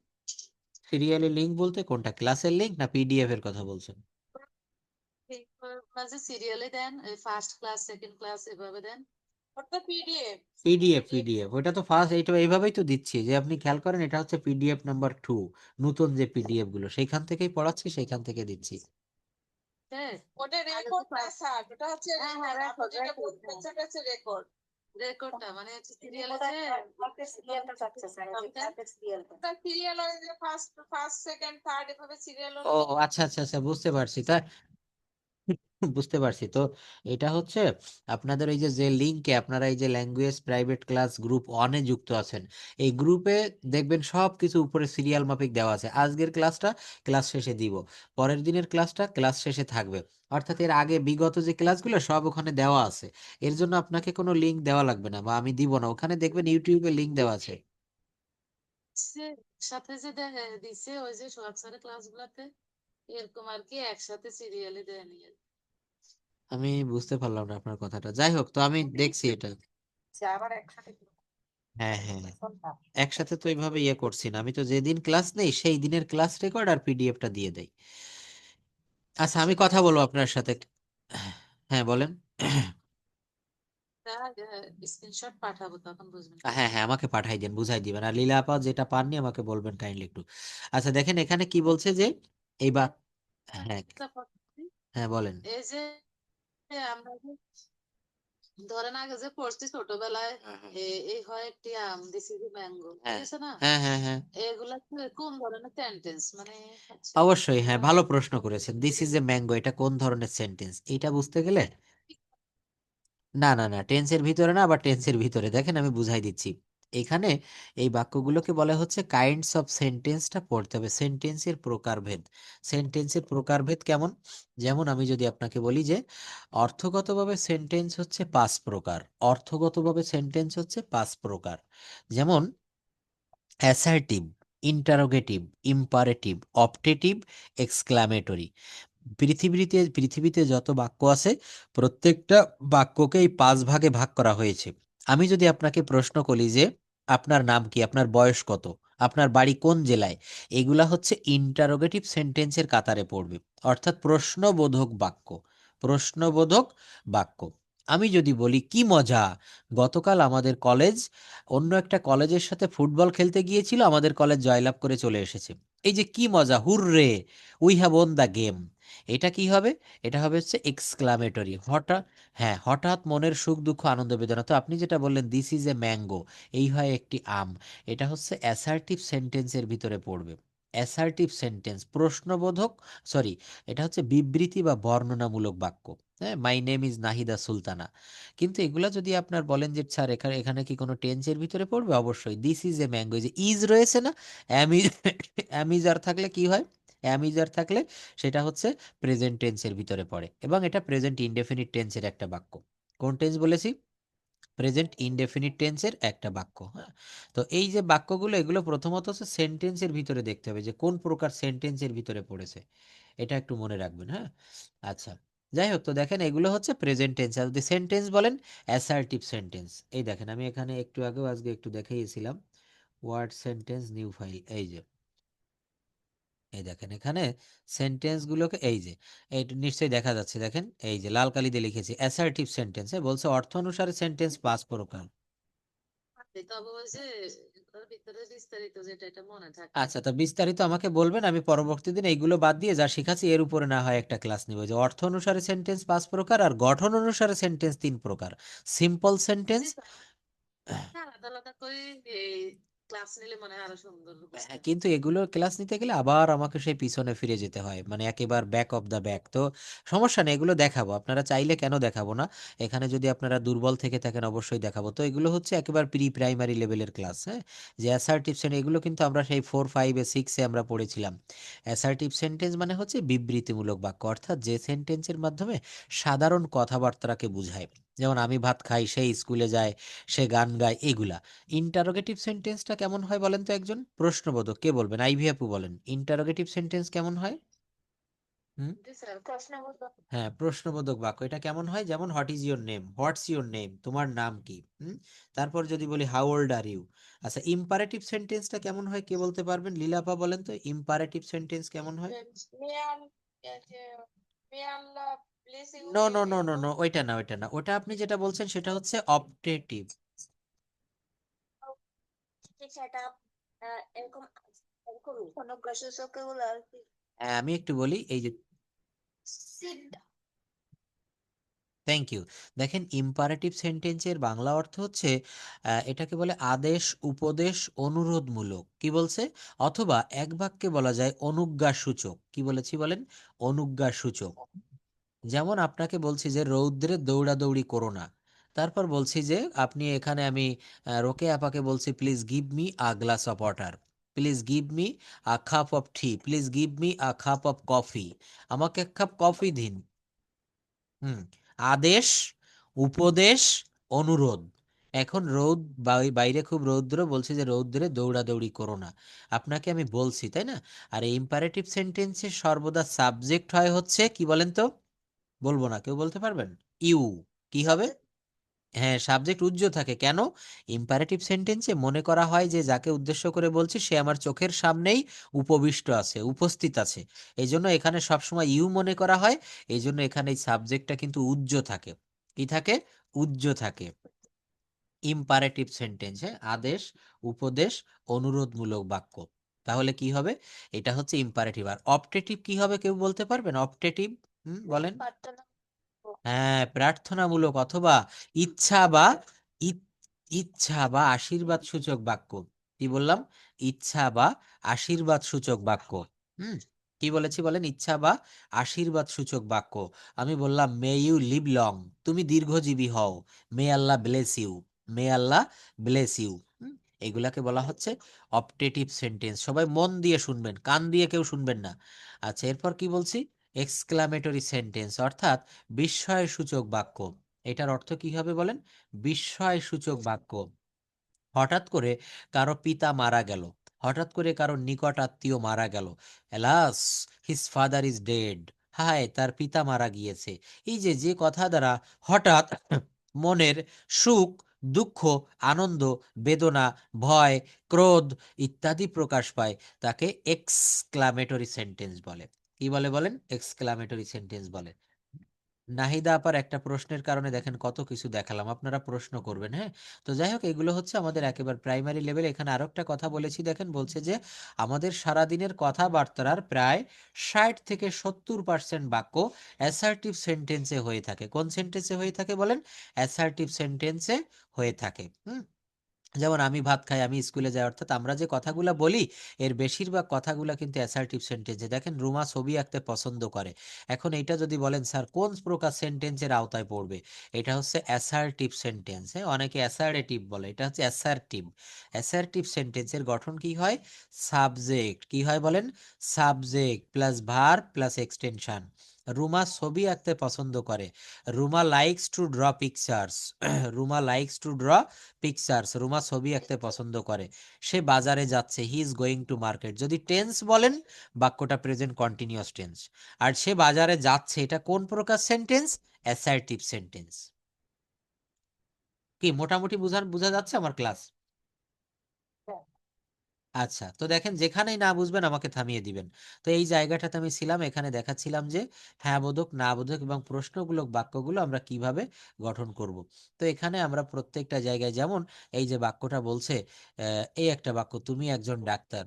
সিরিয়ালের লিঙ্ক বলতে কোনটা, ক্লাসের লিঙ্ক না পিডিএফ এর কথা বলছেন? মাঝে সিরিয়ালে দেন, ফার্স্ট ক্লাস সেকেন্ড ক্লাস এভাবে দেন। ওটা পিডিএফ। পিডিএফ ওটা তো ফার্স্ট, এইটা এইভাবেই তো দিচ্ছি, যে আপনি খেয়াল করেন এটা হচ্ছে পিডিএফ নাম্বার 2, নতুন যে পিডিএফ গুলো সেইখান থেকেই পড়াচ্ছি, সেইখান থেকে দিচ্ছি। হ্যাঁ, ওটা রেকর্ড না স্যার, ওটা হচ্ছে হ্যাঁ, হ্যাঁ, আপনি record, যেটা record, বলতে হ্যাঁ। চাচ্ছেন, এটা হচ্ছে রেকর্ড। রেকর্ডটা মানে হচ্ছে তিনি সিরিয়ালে বোধহয় যে একটা সিরিয়ালটা চাচ্ছে স্যার, এই যে ট্র্যাকের সিরিয়ালটা। ওটা সিরিয়াল হয় যে ফার্স্ট ফার্স্ট সেকেন্ড থার্ড এভাবে সিরিয়াল ও হলো। আচ্ছা আচ্ছা আচ্ছা, বুঝতে পারছি, তা বুঝতে পারছি তো। এটা হচ্ছে আপনাদের এই যে যে লিঙ্কে আপনারা এই যে ল্যাঙ্গুয়েজ প্রাইভেট ক্লাস গ্রুপ অনে যুক্ত আছেন, এই গ্রুপে দেখবেন সব কিছু উপরে সিরিয়াল মাফিক দেওয়া আছে, আজকের ক্লাসটা ক্লাস শেষে দিব, পরের দিনের ক্লাসটা ক্লাস শেষে থাকবে, অর্থাৎ এর আগে বিগত যে ক্লাসগুলো সব ওখানে দেওয়া আছে। এর জন্য আপনাকে কোনো লিঙ্ক দেওয়া লাগবে না বা আমি দিব না, ওখানে দেখবেন ইউটিউবে লিঙ্ক দেওয়া আছে। সাথে যে দিছে ওই যে সোহাগ স্যারের ক্লাস গুলাতে এরকম আর কি একসাথে সিরিয়ালে দেয়নি। আমি বুঝতে পারলাম না আপনার কথাটা, যাই হোক, তো আমি দেখছি এটা। সে আবার একসাথে হ্যাঁ হ্যাঁ, কোনটা? একসাথে তো এইভাবে ইয়ে করছি না, আমি তো যেদিন ক্লাস নেই সেই দিনের ক্লাস রেকর্ড আর পিডিএফটা দিয়ে দেই। আচ্ছা, আমি কথা বলবো আপনার সাথে। হ্যাঁ বলেন। স্ক্রিনশট পাঠাবো তখন বুঝবেন। হ্যাঁ হ্যাঁ, আমাকে পাঠাই দেন, বুঝাই দিবেন, আর লীলা আপা যেটা পাননি আমাকে বলবেন কাইন্ডলি একটু। আচ্ছা দেখেন এখানে কি বলছে যে এইবার, হ্যাঁ হ্যাঁ বলেন। এই যে আমরা যে ধরেন আগে যে পড়ছি ছোটবেলায়, এই হয় একটি আম, দিস ইজ ম্যাঙ্গো, ঠিক হ্যাঁ আছে না? হ্যাঁ হ্যাঁ হ্যাঁ, এগুলা কোন ধরনের সেন্টেন্স মানে হচ্ছে অবশ্যই, হ্যাঁ, এগুলা ভালো প্রশ্ন করেছেন, দিস ইজ এ ম্যাঙ্গো, এটা কোন ধরনের সেন্টেন্স, এটা বুঝতে গেলে না না না, টেন্সের ভিতরে না, আবার টেন্সের ভিতরে, দেখেন আমি বুঝাই দিচ্ছি। এখানে এই বাক্যগুলোকে বলা হচ্ছে কাইন্ডস অফ সেন্টেন্সটা পড়তে হবে, সেন্টেন্সের প্রকারভেদ। সেন্টেন্সের প্রকারভেদ কেমন? যেমন আমি যদি আপনাকে বলি যে অর্থগতভাবে সেন্টেন্স হচ্ছে 5 প্রকার। অর্থগতভাবে সেন্টেন্স হচ্ছে 5 প্রকার। যেমন assertive, interrogative, imperative, optative, exclamatory. পৃথিবীতে যত বাক্য আছে প্রত্যেকটা বাক্যকে এই 5 ভাগে ভাগ করা হয়েছে। আমি যদি আপনাকে প্রশ্ন করি যে আপনার নাম কি, আপনার বয়স কত, আপনার বাড়ি কোন জেলায়, এগুলা হচ্ছে ইন্টারোগেটিভ সেন্টেন্সের কাতারে পড়বে, অর্থাৎ প্রশ্নবোধক বাক্য। প্রশ্নবোধক বাক্য। আমি যদি বলি কি মজা, গতকাল আমাদের কলেজ অন্য একটা কলেজের সাথে ফুটবল খেলতে গিয়েছিল, আমাদের কলেজ জয়লাভ করে চলে এসেছে। এই যে কি মজা, hurray, we have won the game, এটা কি হবে? এটা হবে হচ্ছে এক্সক্লামেটরি। হঠাৎ, হ্যাঁ, হঠাৎ মনের সুখ দুঃখ আনন্দ বেদনা। তো আপনি যেটা বললেন দিস ইজ এ ম্যাঙ্গো, এই হয় একটি আম, এটা হচ্ছে অ্যাসার্টিভ সেন্টেন্সের ভিতরে পড়বে। অ্যাসার্টিভ সেন্টেন্স প্রশ্নবোধক, সরি, এটা হচ্ছে বিবৃতি বা বর্ণনামূলক বাক্য। হ্যাঁ, my name is Nahida Sultana. কিন্তু এগুলা যদি আপনার বলেন যে স্যার এখানে এখানে কি কোনো টেন্সের ভিতরে পড়বে, অবশ্যই দিস ইজ এ ম্যাঙ্গো, যে ইজ রয়েছে না, অ্যামিজ, অ্যামিজার থাকলে কি হয়, অ্যামিজার থাকলে সেটা হচ্ছে প্রেজেন্ট টেন্সের ভিতরে পড়ে, এবং এটা প্রেজেন্ট ইনডেফিনিট টেন্সের একটা বাক্য। কোন টেন্স বলেছি? প্রেজেন্ট ইনডেফিনিট টেন্সের একটা বাক্য। হ্যাঁ, তো এই যে বাক্যগুলো, এগুলো প্রথমত হচ্ছে সেন্টেন্সের ভিতরে দেখতে হবে যে কোন প্রকার সেন্টেন্সের ভিতরে পড়েছে, এটা একটু মনে রাখবেন। হ্যাঁ, আচ্ছা, যাই হোক, তো দেখেন এগুলো হচ্ছে প্রেজেন্ট টেন্স। আর যদি সেন্টেন্স বলেন অ্যাসার্টিভ সেন্টেন্স, এই দেখেন আমি এখানে একটু আগেও আজকে একটু দেখিয়েছিলাম ওয়ার্ড সেন্টেন্স নিউ ফাইল, এই যে এই দেখেন এখানে সেন্টেন্স গুলোকে, এই যে এই নিশ্চয়ই দেখা যাচ্ছে, দেখেন এই যে লাল কালি দিয়ে লিখেছি অ্যাসার্টিভ সেন্টেন্স, বলছে অর্থ অনুসারে সেন্টেন্স 5 প্রকার। তবে ওই যে ওর ভিতরে বিস্তারিত যেটা এটা মনে থাকে। আচ্ছা, তো বিস্তারিত আমাকে বলবেন, আমি পরবর্তী দিন এইগুলো বাদ দিয়ে যা শিখাচ্ছি এর উপরে না হয় একটা ক্লাস নিব, যে অর্থ অনুসারে সেন্টেন্স 5 প্রকার আর গঠন অনুসারে সেন্টেন্স 3 প্রকার। সিম্পল সেন্টেন্স, হ্যাঁ, আলাদা আলাদা করে এই ক্লাস নিলে মনে হয় আরো সুন্দর বুঝতে হ্যাঁ, কিন্তু এগুলোর ক্লাস নিতে গেলে আবার আমাকে সেই পিছনে ফিরে যেতে হয়, মানে একেবারে ব্যাক অফ দ্য ব্যাক। তো সমস্যা নেই, এগুলো দেখাবো, আপনারা চাইলে কেন দেখাবো না। এখানে যদি আপনারা দুর্বল থেকে থাকেন অবশ্যই দেখাবো। তো এগুলো হচ্ছে একেবারে প্রি প্রাইমারি লেভেলের ক্লাস। হ্যাঁ, যে অ্যাসার্টিভ সেন্টেন্স, এগুলো কিন্তু আমরা সেই 4, 5, 6-এ আমরা পড়েছিলাম। অ্যাসার্টিভ সেন্টেন্স মানে হচ্ছে বিবৃতিমূলক বাক্য, অর্থাৎ যে সেন্টেন্সের মাধ্যমে সাধারণ কথাবার্তাকে বোঝায়। যেমন আমি ভাত খাই, সে স্কুলে যায়, সে গান গায়, এগুলা। ইন্টারোগেটিভ সেন্টেন্সটা কেমন হয় বলেন তো একজন? প্রশ্নবোধক, কে বলবেন? আইভি আপু বলেন, ইন্টারোগেটিভ সেন্টেন্স কেমন হয়? হুম, স্যার প্রশ্নবোধক। হ্যাঁ, প্রশ্নবোধক বাক্য। এটা কেমন হয়? যেমন what is your name, what's your name, তোমার নাম কি? তারপর যদি বলি হাউ ওল্ড আর ইউ। আচ্ছা, ইম্পারেটিভ সেন্টেন্সটা কেমন হয়, কে বলতে পারবেন? লীলাপা বলেন তো, ইম্পারেটিভ সেন্টেন্স কেমন হয়? May may Allah bless you no no no no এরকম নো, ওইটা না, ওইটা না, ওটা আপনি যেটা বলছেন সেটা হচ্ছে অপটেটিভ। সেটা এরকম এরকমই অনুপ্রাসূচক এগুলো আর কি। হ্যাঁ, আমি একটু বলি, এই যে থ্যাংক ইউ। দেখেন ইম্পারেটিভ সেন্টেন্সের বাংলা অর্থ হচ্ছে এটাকে বলে আদেশ, উপদেশ, অনুরোধমূলক, কি বলছে, অথবা এক বাক্যে বলা যায় অনুজ্ঞাসূচক। কি বলেছি বলেন? অনুজ্ঞাসূচক। যেমন আপনাকে বলছি যে রৌদ্রে দৌড়াদৌড়ি করো না, তারপর বলছি যে আপনি এখানে, আমি রোকে আপাকে বলছি please give me a glass of water, please give me a cup of T, please give me a cup of coffee, আমাকে এক কাপ কফি দিন। হুম, আদেশ, উপদেশ, অনুরোধ। এখন বাইরে খুব রৌদ্র, বলছে যে রৌদ্রে দৌড়াদৌড়ি করো না, আপনাকে আমি বলছি, তাই না? আর এই ইম্পারেটিভ সেন্টেন্সে সর্বদা সাবজেক্ট হয় হচ্ছে কি বলেন তো? বলবো না, কেউ বলতে পারবেন? ইউ। কি হবে? সাবজেক্ট। হ্যাঁ, সাবজেক্ট উজ্জ্ব থাকে কেন? ইম্পারেটিভ সেন্টেন্সে মনে করা হয় যে যাকে উদ্দেশ্য করে বলছি সে আমার চোখের সামনেই উপবিষ্ট আছে, উপস্থিত আছে, এই জন্য এখানে সবসময় ইউ মনে করা হয়। এই জন্য এখানে এই সাবজেক্টটা কিন্তু উজ্জ্ব থাকে। কি থাকে? উজ্জ্ব থাকে। ইম্পারেটিভ সেন্টেন্স, হ্যাঁ, আদেশ, উপদেশ, অনুরোধমূলক বাক্য। তাহলে কি হবে? এটা হচ্ছে ইম্পারেটিভ। আর অপটেটিভ কি হবে, কেউ বলতে পারবেন? অপটেটিভ, বলেন। প্রার্থনা। হ্যাঁ, প্রার্থনামূলক অথবা ইচ্ছা বা ই- ইচ্ছা বা আশীর্বাদ সূচক বাক্য। কি বললাম? ইচ্ছা বা আশীর্বাদ সূচক বাক্য। হুম, কি বলেছি বলেন? ইচ্ছা বা আশীর্বাদ সূচক বাক্য। আমি বললাম মে ইউ লিভ লং, তুমি দীর্ঘজীবী হও। May Allah bless you, may Allah bless you. এগুলাকে বলা হচ্ছে অপটেটিভ সেন্টেন্স। সবাই মন দিয়ে শুনবেন, কান দিয়ে কেউ শুনবেন না। আচ্ছা, এরপর কি বলছি? এক্সক্লামেটরি সেন্টেন্স অর্থাৎ বিস্ময়সূচক বাক্য। এটার অর্থ কি হবে বলেন? বিস্ময়সূচক বাক্য। হঠাৎ করে কারো পিতা মারা গেল, হঠাৎ করে কারো নিকট আত্মীয় মারা গেল, alas his father is dead, হায় তার পিতা মারা গিয়েছে। এই যে যে কথা দ্বারা হঠাৎ মনের সুখ, দুঃখ, আনন্দ, বেদনা, ভয়, ক্রোধ ইত্যাদি প্রকাশ পায়, তাকে এক্সক্লামেটরি সেন্টেন্স বলে। কি বলে বলেন? এক্সক্লামেটরি সেন্টেন্স বলে। নাহিদা আপার একটা প্রশ্নের কারণে দেখেন কত কিছু দেখালাম, আপনারা প্রশ্ন করবেন। হ্যাঁ, তো যাই হোক, এগুলো হচ্ছে আমাদের একেবারে প্রাইমারি লেভেল। এখানে আরো একটা কথা বলেছি, দেখেন বলছে যে আমাদের সারাদিনের কথাবার্তার প্রায় 60 থেকে 70% বাক্য অ্যাসার্টিভ সেন্টেন্সে হয়ে থাকে। কোন সেন্টেন্সে হয়ে থাকে বলেন? অ্যাসার্টিভ সেন্টেন্সে হয়ে থাকে। যেমন আমি ভাত খাই, আমি স্কুলে যাই, অর্থাৎ আমরা যে কথাগুলো বলি এর বেশিরভাগ কথাগুলো কিন্তু অ্যাসার্টিভ সেন্টেন্সে। দেখেন রুমা ছবি আঁকতে পছন্দ করে, এখন এইটা যদি বলেন স্যার কোন প্রকার সেন্টেন্সের আওতায় পড়বে, এটা হচ্ছে অ্যাসার্টিভ সেন্টেন্স। হ্যাঁ, অনেকে অ্যাসার্টিভ বলে, এটা হচ্ছে অ্যাসার্টিভ। অ্যাসার্টিভ সেন্টেন্সের গঠন কি হয়? সাবজেক্ট কি হয় বলেন? Subject plus verb plus extension. Ruma ছবি আঁকতে পছন্দ করে, Ruma likes to draw pictures. Ruma likes to draw pictures, Ruma ছবি আঁকতে পছন্দ করে। সে বাজারে যাচ্ছে, he is going to market. যদি টেন্স বলেন, বাক্যটা প্রেজেন্ট কন্টিনিউয়াস টেন্স। আর সে বাজারে যাচ্ছে, এটা কোন প্রকার সেন্টেন্স? Assertive sentence. কি মোটামুটি বোঝা যাচ্ছে আমার ক্লাস? হ্যাঁ। আচ্ছা, তো দেখেন যেখানেই না বুঝবেন আমাকে থামিয়ে দিবেন। তো এই জায়গাটাতে আমি ছিলাম, এখানে দেখাচ্ছিলাম যে হ্যাঁ বোধক, না বোধক এবং প্রশ্নমূলক বাক্যগুলো আমরা কিভাবে গঠন করব। তো এখানে আমরা প্রত্যেকটা জায়গায়, যেমন এই যে বাক্যটা বলছে, এই একটা বাক্য, তুমি একজন ডাক্তার,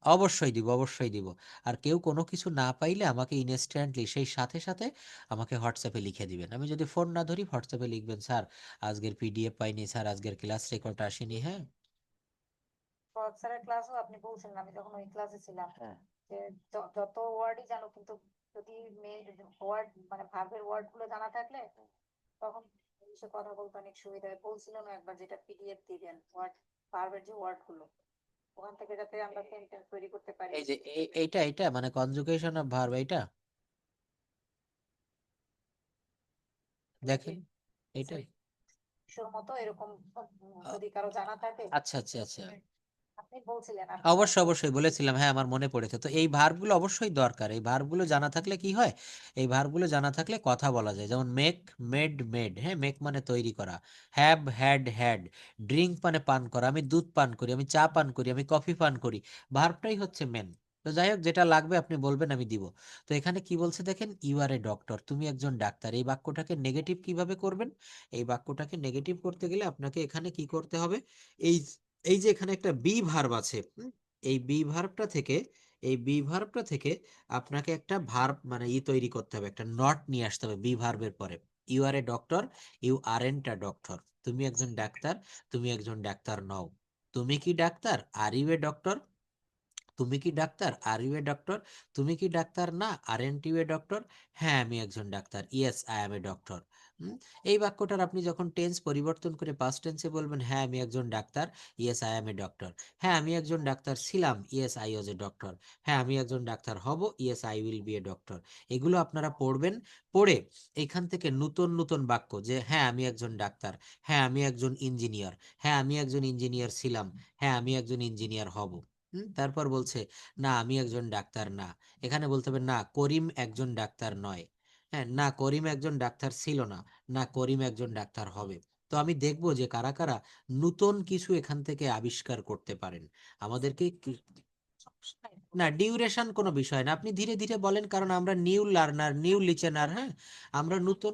অবশ্যই দিব, অবশ্যই দিব। আর কেউ কোনো কিছু না পাইলে আমাকে ইনস্ট্যান্টলি সেই সাথে সাথে আমাকে হোয়াটসঅ্যাপে লিখে দিবেন। আমি যদি ফোন না ধরি, হোয়াটসঅ্যাপে লিখবেন, স্যার আজকের পিডিএফ পাইনি, স্যার আজকের ক্লাস রেকর্ড আসেনি। হ্যাঁ, ফরক স্যারের ক্লাসও আপনি বলছেন, আমি যখন ওই ক্লাসে ছিলাম, হ্যাঁ, যে যত ওয়ার্ডই জানো, কিন্তু যদি ওয়ার্ড মানে ভার্বের ওয়ার্ড গুলো জানা থাকলে তখন সে কথা বলতে অনেক সুবিধা হয়। বলছিলেন একবার যেটা পিডিএফ দিবেন, ওয়ার্ড ভার্বের যে ওয়ার্ড গুলো, ওখান থেকে যাতে আমরা সেন্টেন্স তৈরি করতে পারি। এই যে এইটা মানে কনজুগেশন অফ ভার্ব, এইটা দেখেন, এইটাই। মতো এরকম যদি কারো জানা থাকে, আচ্ছা আচ্ছা আচ্ছা, আপনি বলছিলেন অবশ্যই অবশ্যই বলেছিলাম, হ্যাঁ আমার মনে পড়েছে। তো এই ভার্বগুলো অবশ্যই দরকার, এই ভার্বগুলো জানা থাকলে কি হয়? এই ভার্বগুলো জানা থাকলে কথা বলা যায়। যেমন মেক, মেড, মেড। হ্যাঁ, মেক মানে তৈরি করা, হ্যাভ, হ্যাড, হ্যাড, ড্রিঙ্ক মানে পান করা, আমি দুধ পান করি, আমি চা পান করি, আমি কফি পান করি। ভার্বটাই হচ্ছে মেন। তো যাই হোক, যেটা লাগবে আপনি বলবেন, আমি দিব। তো এখানে কি বলছে দেখেন, ইউ আর এ ডক্টর, তুমি একজন ডাক্তার। এই বাক্যটাকে নেগেটিভ কিভাবে করবেন? এই বাক্যটাকে নেগেটিভ করতে গেলে আপনাকে এখানে কি করতে হবে? এই এই যে এখানে একটা বি ভার্ব আছে, এই বি ভার্বটা থেকে, এই বি ভার্বটা থেকে আপনাকে একটা ভার্ব মানে তৈরি করতে হবে, একটা নট নিয়ে আসতে হবে বি ভার্বের পরে। You are a doctor, you aren't a doctor. তুমি একজন ডাক্তার, তুমি একজন ডাক্তার নও। তুমি কি ডাক্তার? Are you a doctor? তুমি কি ডাক্তার? Are you a doctor? তুমি কি ডাক্তার না? Aren't you a doctor? হ্যাঁ আমি একজন ডাক্তার, yes I am a doctor. এই বাক্যটার আপনি যখন টেন্স পরিবর্তন করে পাস্ট টেন্সে বলবেন, হ্যাঁ আমি একজন ডাক্তার, yes I am a doctor. হ্যাঁ আমি একজন ডাক্তার ছিলাম, yes I was a doctor. হ্যাঁ আমি একজন ডাক্তার হব, yes I will be a doctor. এগুলো আপনারা পড়বেন, পড়ে এখান থেকে নতুন নতুন বাক্য, যে হ্যাঁ আমি একজন ডাক্তার, হ্যাঁ আমি একজন ইঞ্জিনিয়ার, হ্যাঁ আমি একজন ইঞ্জিনিয়ার ছিলাম, হ্যাঁ আমি একজন ইঞ্জিনিয়ার হব। তারপর বলছে না আমি একজন ডাক্তার না, এখানে বলতে হবে না করিম একজন ডাক্তার নয়। হ্যাঁ, না করিম একজন ডাক্তার ছিল না, না করিম একজন ডাক্তার হবে। তো আমি দেখব যে কারা কারা নতুন কিছু এখান থেকে আবিষ্কার করতে পারেন। আমাদেরকে না, ডিউরেশন কোনো বিষয় না, আপনি ধীরে ধীরে বলেন, কারণ আমরা নিউ লার্নার, নিউ লিসেনার। হ্যাঁ, আমরা নতুন।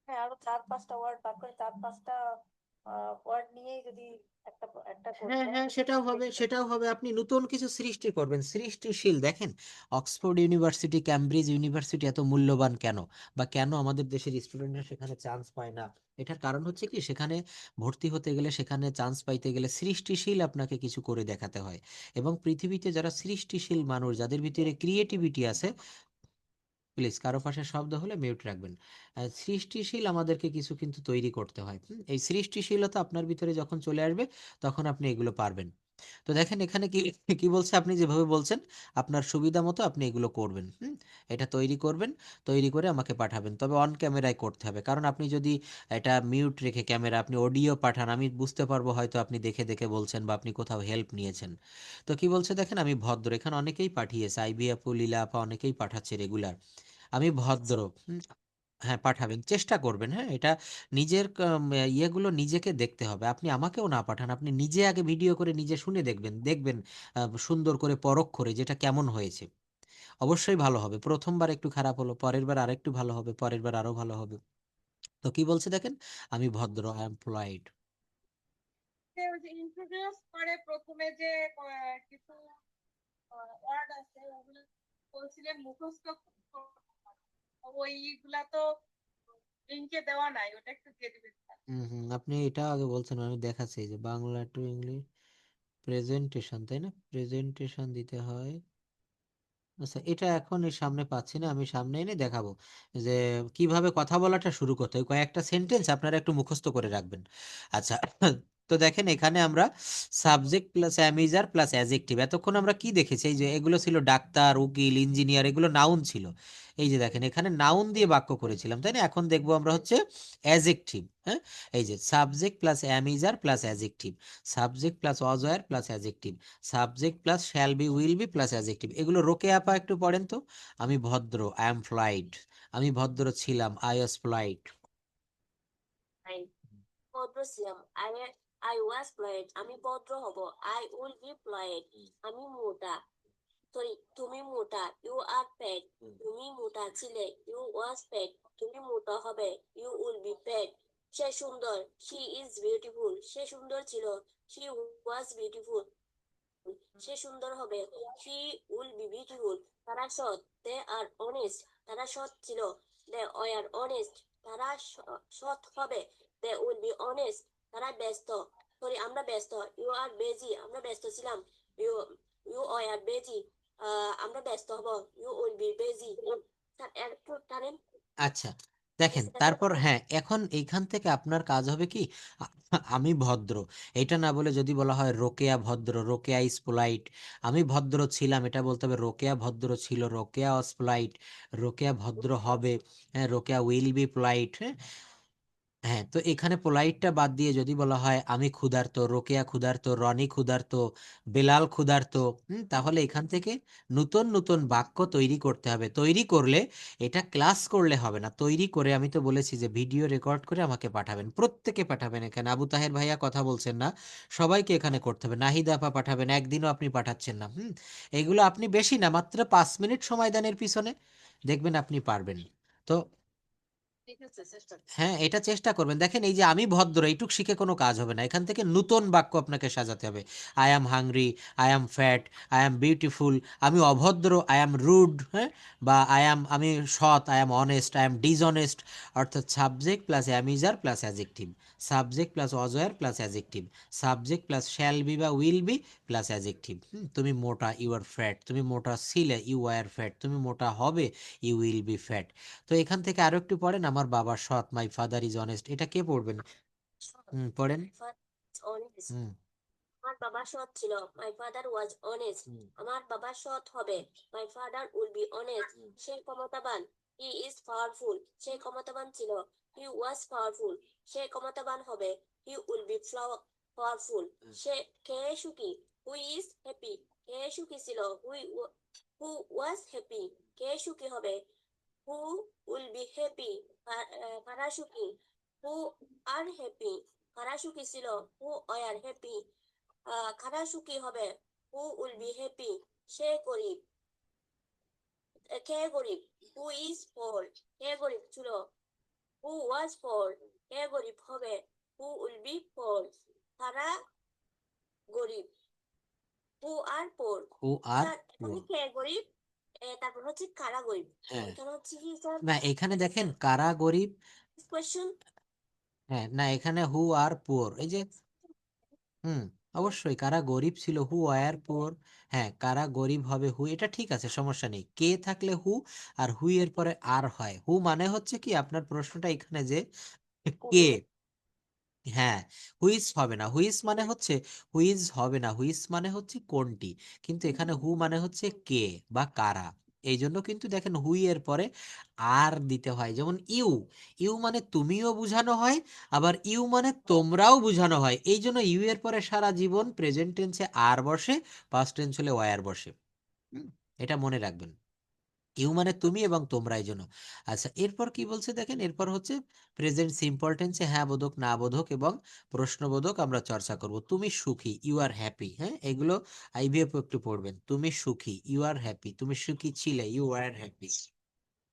হ্যাঁ, আরো 4-5টা ওয়ার্ড বাদ করে 4-5টা ওয়ার্ড নিয়েই যদি একটা একটা হ্যাঁ হ্যাঁ, সেটাও হবে, সেটাও হবে। আপনি নতুন কিছু সৃষ্টি করবেন, সৃষ্টিশীল। দেখেন অক্সফোর্ড ইউনিভার্সিটি, ক্যামব্রিজ ইউনিভার্সিটি এত মূল্যবান কেন, বা কেন আমাদের দেশের স্টুডেন্টরা সেখানে চান্স পায় না? এটার কারণ হচ্ছে কি, সেখানে ভর্তি হতে গেলে, সেখানে চান্স পাইতে গেলে সৃষ্টিশীল আপনাকে কিছু করে দেখাতে হয়। এবং পৃথিবীতে যারা সৃষ্টিশীল মানুষ, যাদের ভিতরে ক্রিয়েটিভিটি আছে, প্লিজ কারো পাশে শব্দ হলে মিউট রাখবেন। সৃষ্টিশীল আমাদেরকে কিছু কিন্তু তৈরি করতে হয়। এই সৃষ্টিশীলতা আপনার ভিতরে যখন চলে আসবে তখন আপনি এগুলো পারবেন। তো দেখেন এখানে কি কি বলছে, আপনি যেভাবে বলছেন আপনার সুবিধা মতো আপনি এগুলো করবেন। এটা তৈরি করবেন, তৈরি করে আমাকে পাঠাবেন, তবে অন ক্যামেরায় করতে হবে, কারণ আপনি যদি এটা মিউট রেখে ক্যামেরা আপনি অডিও পাঠান, আমি বুঝতে পারবো হয়তো আপনি দেখে দেখে বলছেন বা আপনি কোথাও হেল্প নিয়েছেন। তো কি বলছে দেখেন, আমি ভদ্র, এখানে অনেকেই পাঠিয়েছে, আইবি আপু, লীলা আপা অনেকেই পাঠাচ্ছে রেগুলার। আমি ভদ্র। হ্যাঁ পাঠাবেন, চেষ্টা করবেন। হ্যাঁ, এটা নিজের ইয়েগুলো নিজেকে দেখতে হবে। আপনি আমাকেও না পাঠান, আপনি নিজে আগে ভিডিও করে নিজে শুনে দেখবেন, দেখবেন সুন্দর করে পরখ করে যেটা কেমন হয়েছে। অবশ্যই ভালো হবে। প্রথমবার একটু খারাপ হলো, পরের বার আরেকটু ভালো হবে, পরের বার আরো ভালো হবে। তো কি বলছে দেখেন, আমি ভদ্র, আই এম পোলাইট। ওই যে ইন্ট্রোডিউস করে প্রথমে যে কিছু ওয়ার্ড আছে ওগুলো বলছিলেন মুখস্থ করতে হবে। ওইগুলা তো লিঙ্কে দেওয়া নাই, ওটা একটু দিয়ে দিবেন। আপনি এটা আগে বলছেন, আমি দেখাচ্ছি, এই যে বাংলা টু ইংলিশ প্রেজেন্টেশন, তাই না? প্রেজেন্টেশন দিতে হয়। আচ্ছা, এটা এখন এই সামনে পাচ্ছি না, আমি সামনে এনে দেখাবো যে কিভাবে কথা বলাটা শুরু করতে হয়। কয়েকটা সেন্টেন্স আপনারা একটু মুখস্থ করে রাখবেন। আচ্ছা, তো দেখেন এখানে আমরা subject plus am is are plus adjective, এতক্ষণ আমরা কি দেখেছি, এই যে এগুলো ছিল ডাক্তার, উকিল, ইঞ্জিনিয়ার, এগুলো নাউন ছিল। এই যে দেখেন এখানে নাউন দিয়ে বাক্য করেছিলাম, তাই না? এখন দেখবো আমরা হচ্ছে অ্যাজেক্টিভ। হ্যাঁ, এই যে subject plus am is are plus adjective, subject plus was were plus adjective, subject plus shall be, will be plus adjective. এগুলো রোকে আপা একটু পড়েন তো। আমি ভদ্র, আই এম ফ্লাইট। আমি ভদ্র ছিলাম, আই ওয়াজ ফ্লাইট। I ভদ্র ছিলাম, I was polite. আমি ভদ্র হব, I will be polite. আমি মোটা, সরি তুমি মোটা, you are fat. তুমি মোটা ছিলে, you was fat. তুমি মোটা হবে, you will be fat. সে সুন্দর, she is beautiful. সে সুন্দর ছিল, she was beautiful. সে সুন্দর হবে, she will be beautiful. তারা সৎ, they are honest. তারা সৎ ছিল, they were honest. তারা সৎ হবে, they will be honest. তারা ব্যস্ত, সরি আমরা ব্যস্ত, you are busy. আমরা ব্যস্ত ছিলাম, you you are busy. আমরা ব্যস্ত হব, you will be busy. একটু টানেন। আচ্ছা, দেখেন তারপর, হ্যাঁ এখন এইখান থেকে আপনার কাজ হবে কি, আমি ভদ্র, এটা না বলে যদি বলা হয় রোকেয়া ভদ্র, রোকেয়া ইজ পোলাইট। আমি ভদ্র ছিলাম, এটা বলতে হবে রোকেয়া ভদ্র ছিল, রোকেয়া ওয়াজ পোলাইট। রোকেয়া ভদ্র হবে, হ্যাঁ, রোকেয়া উইল বি পোলাইট। হ্যাঁ, হ্যাঁ, তো এখানে পোলাইটটা বাদ দিয়ে যদি বলা হয় আমি ক্ষুধার্ত, রোকেয়া ক্ষুধার্ত, রনি ক্ষুধার্ত, বেলাল ক্ষুধার্ত, তাহলে এখান থেকে নতুন নতুন বাক্য তৈরি করতে হবে। তৈরি করলে, এটা ক্লাস করলে হবে না, তৈরি করে আমি তো বলেছি যে ভিডিও রেকর্ড করে আমাকে পাঠাবেন, প্রত্যেকে পাঠাবেন। এখানে আবু তাহের ভাইয়া কথা বলছেন না, সবাইকে এখানে করতে হবে। নাহিদা আপা পাঠাবেন, একদিনও আপনি পাঠাচ্ছেন না। এগুলো আপনি বেশি না, মাত্র 5 মিনিট সময় দেন এর পিছনে, দেখবেন আপনি পারবেন। তো ঠিক আছে, চেষ্টা করব। হ্যাঁ, এটা চেষ্টা করবেন। দেখেন এই যে আমি ভদ্র, এইটুক শিখে কোনো কাজ হবে না, এখান থেকে নতুন বাক্য আপনাকে সাজাতে হবে। I am hungry, I am fat, I am beautiful. আমি অভদ্র, আই অ্যাম রুড। হ্যাঁ, বা আমি সৎ, I am honest, I am dishonest. অর্থাৎ subject plus am is are plus adjective, subject plus was were plus adjective, subject plus shall be বা উইল বি প্লাস অ্যাজেক্টিভ। তুমি মোটা, ইউ আর ফ্যাট। তুমি মোটা ছিলে, ইউ আর ফ্যাট। তুমি মোটা হবে, ইউ উইল বি ফ্যাট। তো এখান থেকে আরো একটু পড়েন, আমার বাবা সৎ, মাই ফাদার ইজ অনেস্ট। এটা কে পড়বেন? পড়েন। honest. হুম আমার বাবা সৎ ছিল, মাই ফাদার ওয়াজ অনেস্ট। হুম আমার বাবা সৎ হবে, my father will be honest. সে ক্ষমতাবান, হি ইজ পাওয়ারফুল। সে ক্ষমতাবান ছিল, হি ওয়াজ পাওয়ারফুল। সে ক্ষমতাবান হবে, হি উইল বি পাওয়ারফুল। সে কে সুখী, হু ইজ হ্যাপি। কে সুখী ছিল, হু ওয়াজ হ্যাপি। কে সুখী হবে, হু উইল বি হ্যাপি। কারা সুখী, হু আর হ্যাপি। কারা সুখী ছিল, হু আর হ্যাপি। কারা সুখী হবে, হু উইল বি হ্যাপি। সে গরিব, কে গরিব, হু ইজ পোর। কে গরিব ছিল, হু ওয়াজ পোর। কে গরিব হবে, হু উইল বি পোর। তারা গরিব, হু আর পোর। হু আর এখানে কে গরিব, তারপর হচ্ছে কারা গরিব। হ্যাঁ, এখানে হচ্ছে কি স্যার, না এখানে দেখেন কারা গরিব। কোয়েশ্চেন। হ্যাঁ, না এখানে হু আর পুয়ার, এই যে হুম অবশ্যই কারা গরিব ছিল, হু ওয়ার পুয়ার। হ্যাঁ, কারা গরিব হবে, হু, এটা ঠিক আছে, সমস্যা নেই। কে থাকলে হু, আর হু এর পরে আর হয়। হু মানে হচ্ছে কি, আপনার প্রশ্নটা এখানে যে কে। হ্যাঁ, হুইস হবে না, হুইস মানে হচ্ছে, হুইজ হবে না, হুইস মানে হচ্ছে কোনটি। কিন্তু এখানে হু মানে হচ্ছে কে বা কারা। এই জন্য কিন্তু দেখেন হুই এর পরে আর দিতে হয়। যেমন ইউ, ইউ মানে তুমিও বুঝানো হয়, আবার ইউ মানে তোমরাও বুঝানো হয়। এই জন্য ইউ এর পরে সারা জীবন প্রেজেন্ট টেন্সে আর বসে, পাস্ট টেন্স হলে ওয়ার বসে। হুম, এটা মনে রাখবেন। ইউ মানে তুমি এবং তোমরা, এই জন্য। আচ্ছা, এরপর কি বলছে দেখেন, এরপর হচ্ছে প্রেজেন্ট সিম্পল টেন্সে হ্যাঁ বোধক, না বোধক এবং প্রশ্নবোধক আমরা চর্চা করব। তুমি সুখী, ইউ আর হ্যাপি। হ্যাঁ, এগুলো আইভিএফ একটু পড়বেন। তুমি সুখী, ইউ আর হ্যাপি। তুমি সুখী ছিলে, you are happy.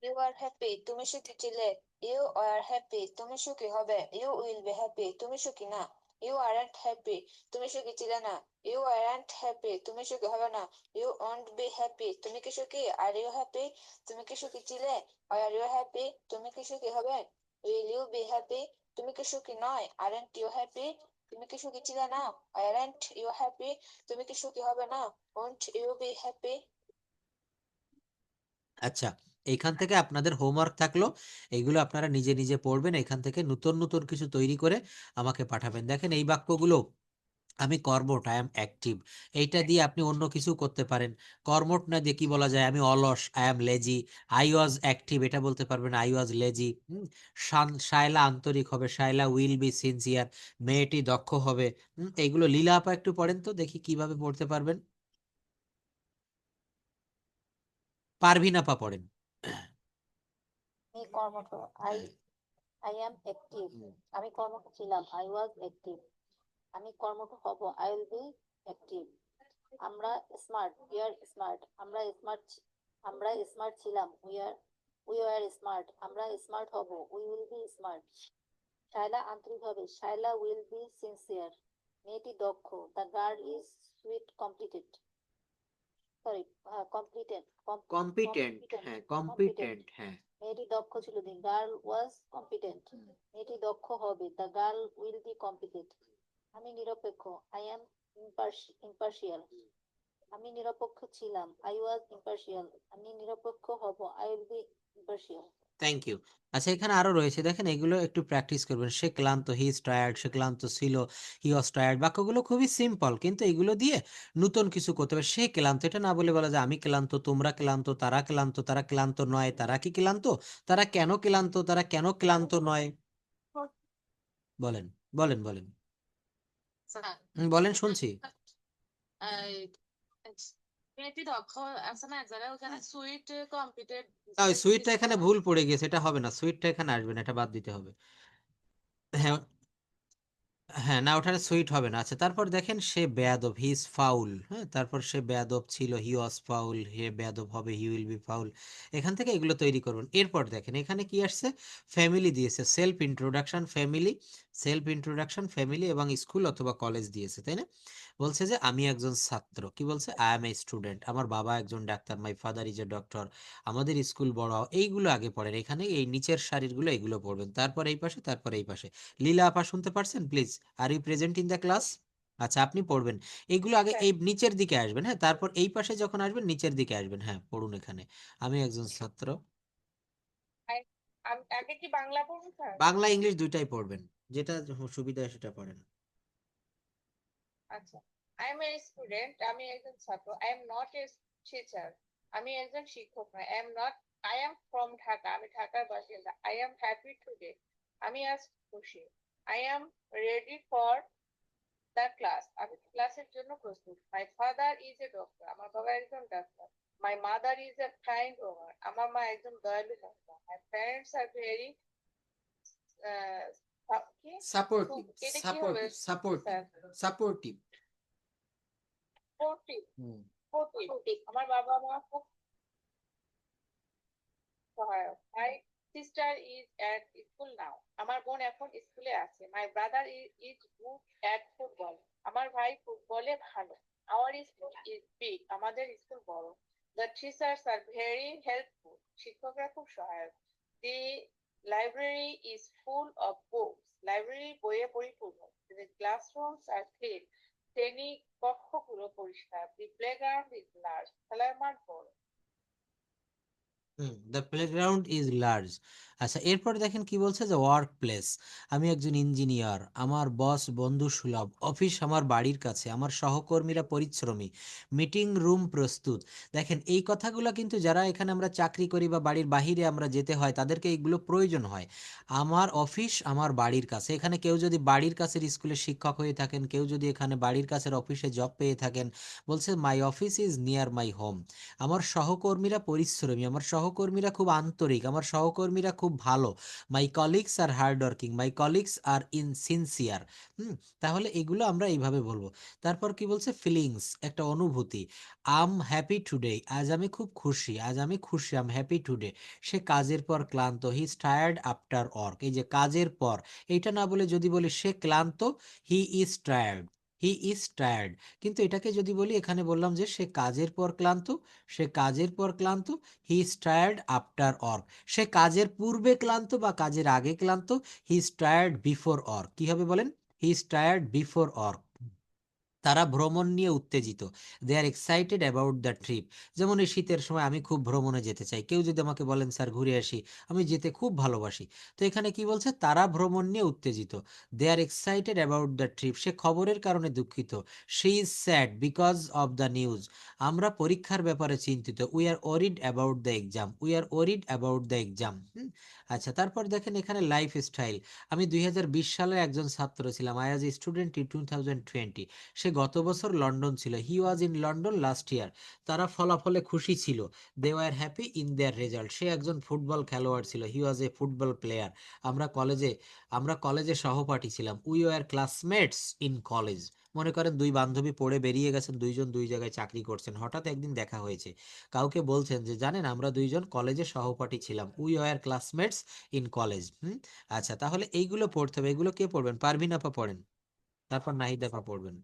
You are happy, তুমি সুখী ছিলে। ইউ আর হ্যাপি, তুমি সুখী হবে। ইউ উইল বি হ্যাপি, তুমি সুখী না। ইউ আরন্ট হ্যাপি, তুমি সুখী ছিলে না। ইউ আরন্ট হ্যাপি, তুমি সুখী হবে না। ইউ ওন্ট বি হ্যাপি, তুমি কি সুখী। আর ইউ হ্যাপি, তুমি কি সুখী ছিলে। আর ইউ হ্যাপি, তুমি কি সুখী হবে। উইল ইউ বি হ্যাপি, তুমি কি সুখী নয়। আরন্ট ইউ হ্যাপি, তুমি কি সুখী ছিলে না। আরন্ট ইউ হ্যাপি, তুমি কি সুখী হবে না। Won't you be happy. আচ্ছা, এইখান থেকে আপনাদের হোমওয়ার্ক থাকলো, এইগুলো আপনারা নিজে নিজে পড়বেন। এখান থেকে নতুন নতুন কিছু তৈরি করে আমাকে পাঠাবেন। দেখেন এই বাক্যগুলো, আমি কর্মঠ, আই এম অ্যাক্টিভ, এইটা দিয়ে আপনি অন্য কিছু করতে পারেন। কর্মঠ না দিয়ে কি বলা যায়, আমি অলস, I am lazy. I was active, এটা বলতে পারবেন, আই ওয়াজ লেজি। শায়লা আন্তরিক হবে, শায়লা উইল বি সিনসিয়ার। মেয়েটি দক্ষ হবে। এইগুলো লীলা আপা একটু পড়েন তো, দেখি কিভাবে পড়তে পারবেন। পারভিন আপা পড়েন। আমি কর্মঠ, আই আই অ্যাম অ্যাক্টিভ। আমি কর্মঠ ছিলাম, আই ওয়াজ অ্যাক্টিভ। আমি কর্মঠ হব, আই উইল বি অ্যাক্টিভ। আমরা স্মার্ট, উই আর স্মার্ট। আমরা স্মার্ট ছিলাম, উই আর স্মার্ট। আমরা স্মার্ট হব, we will be smart. Shaila আন্তরিক হবে, শায়লা উইল বি সিনসিয়ার। মেয়েটি দক্ষ, the girl is sweet completed. Sorry, competent, competent, হ্যাঁ, কম্পিটেন্ট, হ্যাঁ। মেয়েটি দক্ষ ছিল, দি গার্ল ওয়াজ কম্পিটেন্ট। মেয়েটি দক্ষ হবে, the girl will be competent. আমি নিরপেক্ষ, আই এম ইম্পার্শিয়াল। আমি নিরপেক্ষ ছিলাম, আই ওয়াজ ইম্পার্শিয়াল। আমি নিরপেক্ষ হব, I will be impartial. Thank you. আচ্ছা, এখানে আরো রয়েছে, দেখেন এগুলো একটু প্র্যাকটিস করবেন। সে ক্লান্ত, হি ইজ টায়ার্ড, সে ক্লান্ত ছিল, হি ওয়াজ টায়ার্ড। বাক্যগুলো খুবই সিম্পল, কিন্তু এগুলো দিয়ে নতুন কিছু করতে হবে। সে ক্লান্ত, এটা না বলে বলা যায় আমি ক্লান্ত, তোমরা ক্লান্ত, তারা ক্লান্ত, তারা ক্লান্ত নয়, তারা কি ক্লান্ত, তারা কেন ক্লান্ত, তারা কেন ক্লান্ত নয়। বলেন, বলেন, বলেন। স্যার, বলেন, শুনছি। এই মেয়েটি দক্ষ আছে না এক জায়গায়, ওখানে সুইট কম্পিটেড। ওই সুইটটা এখানে ভুল পড়ে গেছে, এটা হবে না, সুইটটা এখানে আসবে না, এটা বাদ দিতে হবে। হ্যাঁ, হ্যাঁ, না, ওঠানে সুইট হবে না। আচ্ছা, তারপর দেখেন সে বেয়াদব, হি ইজ ফাউল। হ্যাঁ, তারপর সে বেয়াদব ছিল, হি ওয়াজ ফাউল। হে বেয়াদব হবে, হি উইল বি ফাউল। এখান থেকে এগুলো তৈরি করবেন। এরপর দেখেন এখানে কি আসছে, ফ্যামিলি দিয়েছে, self introduction, family, self introduction, family এবং স্কুল অথবা কলেজ দিয়েছে, তাই না? বলছে যে আমি একজন ছাত্র, কি বলছে, আই এম এ স্টুডেন্ট, আমার বাবা একজন ডাক্তার, মাই ফাদার ইজ এ ডক্টর, আমাদের স্কুল বড়। এইগুলো আগে পড়েন, এখানে এই নিচের সারিগুলো এগুলো পড়বেন, তারপর এই পাশে, তারপর এই পাশে। লীলা আপা শুনতে পারছেন please? Are you present in the class? আচ্ছা, আপনি পড়বেন এগুলো আগে, এই নিচের দিকে আসবেন। হ্যাঁ, তারপর এই পাশে যখন আসবেন নিচের দিকে আসবেন। হ্যাঁ, পড়ুন এখানে, আমি একজন ছাত্র। আমি আগে কি বাংলা পড়বো স্যার? বাংলা ইংলিশ দুইটাই পড়বেন, যেটা সুবিধা হয় সেটা পড়েন। আচ্ছা, আই এম এ স্টুডেন্ট, আমি একজন ছাত্র। I am not a teacher, আমি একজন শিক্ষক নয়। I am not, I am from Dhaka, আমি ঢাকার বাসিন্দা। আই এম হ্যাপি টুডে, আমি আজ খুশি। I am ready for the class, আমি ক্লাসের জন্য প্রস্তুত। My father is a doctor, আমার বাবা একজন ডাক্তার। My mother is a kind over, আমার মা একজন দয়ালু মহিলা। মাই প্যারেন্টস আর ভেরি কি, সাপোর্টিভ, এটা কি হবে supportive, supportive, sir? Supportive. Sportive, hmm. Sportive, আমার বাবা মা খুব সহায়ক। My sister is at school now, আমার বোন এখন স্কুলে আছে। My brother is good at football, আমার ভাই ফুটবলে ভালো। আওয়ার স্কুল ইজ বিগ, আমাদের স্কুল বড়। The teachers are very helpful, শিক্ষকরা খুব সহায়ক। The library is full of books, library বইয়ে পরিপূর্ণ। দি ক্লাসরুমস আর ক্লিন, শ্রেণী কক্ষগুলো পরিষ্কার। দি প্লেগ্রাউন্ড ইজ লার্জ। খেলার মাঠ বড়। The playground is large. আচ্ছা, এরপরে দেখেন কি বলছে যে ওয়ার্ক প্লেস, আমি একজন ইঞ্জিনিয়ার, আমার বস বন্ধু সুলভ, অফিস আমার বাড়ির কাছে, আমার সহকর্মীরা পরিশ্রমী, মিটিং রুম প্রস্তুত। দেখেন এই কথাগুলো কিন্তু যারা এখানে আমরা চাকরি করি বা বাড়ির বাহিরে আমরা যেতে হয় তাদেরকে এইগুলো প্রয়োজন হয়। আমার অফিস আমার বাড়ির কাছে, এখানে কেউ যদি বাড়ির কাছের স্কুলের শিক্ষক হয়ে থাকেন, কেউ যদি এখানে বাড়ির কাছের অফিসে জব পেয়ে থাকেন, বলছে my office is near my home. আমার সহকর্মীরা পরিশ্রমী, আমার সহকর্মীরা খুব আন্তরিক, আমার সহকর্মীরা খুব ভালো। My colleagues are hard working, my colleagues are insincere. তাহলে এগুলো আমরা এইভাবে বলবো। তারপর কি বলছে, ফিলিংস, একটা অনুভূতি। আম হ্যাপি টুডে, আজ আমি খুব খুশি, আজ আমি খুশি, আম হ্যাপি টুডে। সে কাজের পর ক্লান্ত, he is tired after work. এই যে কাজের পর, এইটা না বলে যদি বলি সে ক্লান্ত, he is tired, he is tired. কিন্তু এটাকে যদি বলি, এখানে বললাম যে সে কাজের পর ক্লান্ত, সে কাজের পর ক্লান্ত, he is tired after work. সে কাজের পূর্বে ক্লান্ত বা কাজের আগে ক্লান্ত, he is tired before work. কি হবে বলেন, he is tired before work. তারা ভ্রমণ নিয়ে উত্তেজিত, they are excited about the trip. যেমন এই শীতের সময় আমি খুব ভ্রমণে যেতে চাই, কেউ যদি আমাকে বলেন স্যার ঘুরে আসি, আমি যেতে খুব ভালোবাসি। তো এখানে কি বলছে, তারা ভ্রমণ নিয়ে উত্তেজিত, they are excited about the trip. সে খবরের কারণে দুঃখিত, she is sad because of the news. আমরা পরীক্ষার ব্যাপারে চিন্তিত, we are worried about the exam, we are worried about the exam. আচ্ছা, তারপর দেখেন এখানে লাইফ স্টাইল। আমি 2020 সালের একজন ছাত্র ছিলাম, I was a student in 2020। সে গত বছর লন্ডন ছিল, he was in London last year. তারা ফলাফলে খুশি ছিল, they were happy in their result. সে একজন ফুটবল খেলোয়াড় ছিল, he was A football player. আমরা কলেজে আমরা কলেজে সহপাঠী ছিলাম, we were classmates in college. মনে করেন দুই বান্ধবী পড়ে বেরিয়ে গেছেন, দুইজন দুই জায়গায় চাকরি করছেন, হঠাৎ একদিন দেখা হয়েছে, কাউকে বলছেন যে জানেন আমরা দুইজন কলেজে সহপাঠী ছিলাম, we were classmates in college. আচ্ছা, তাহলে এইগুলো পড়তে হবে। এগুলো কে পড়বেন, পারভিন আপা পড়েন, তারপর নাহিদ আপা পড়বেন।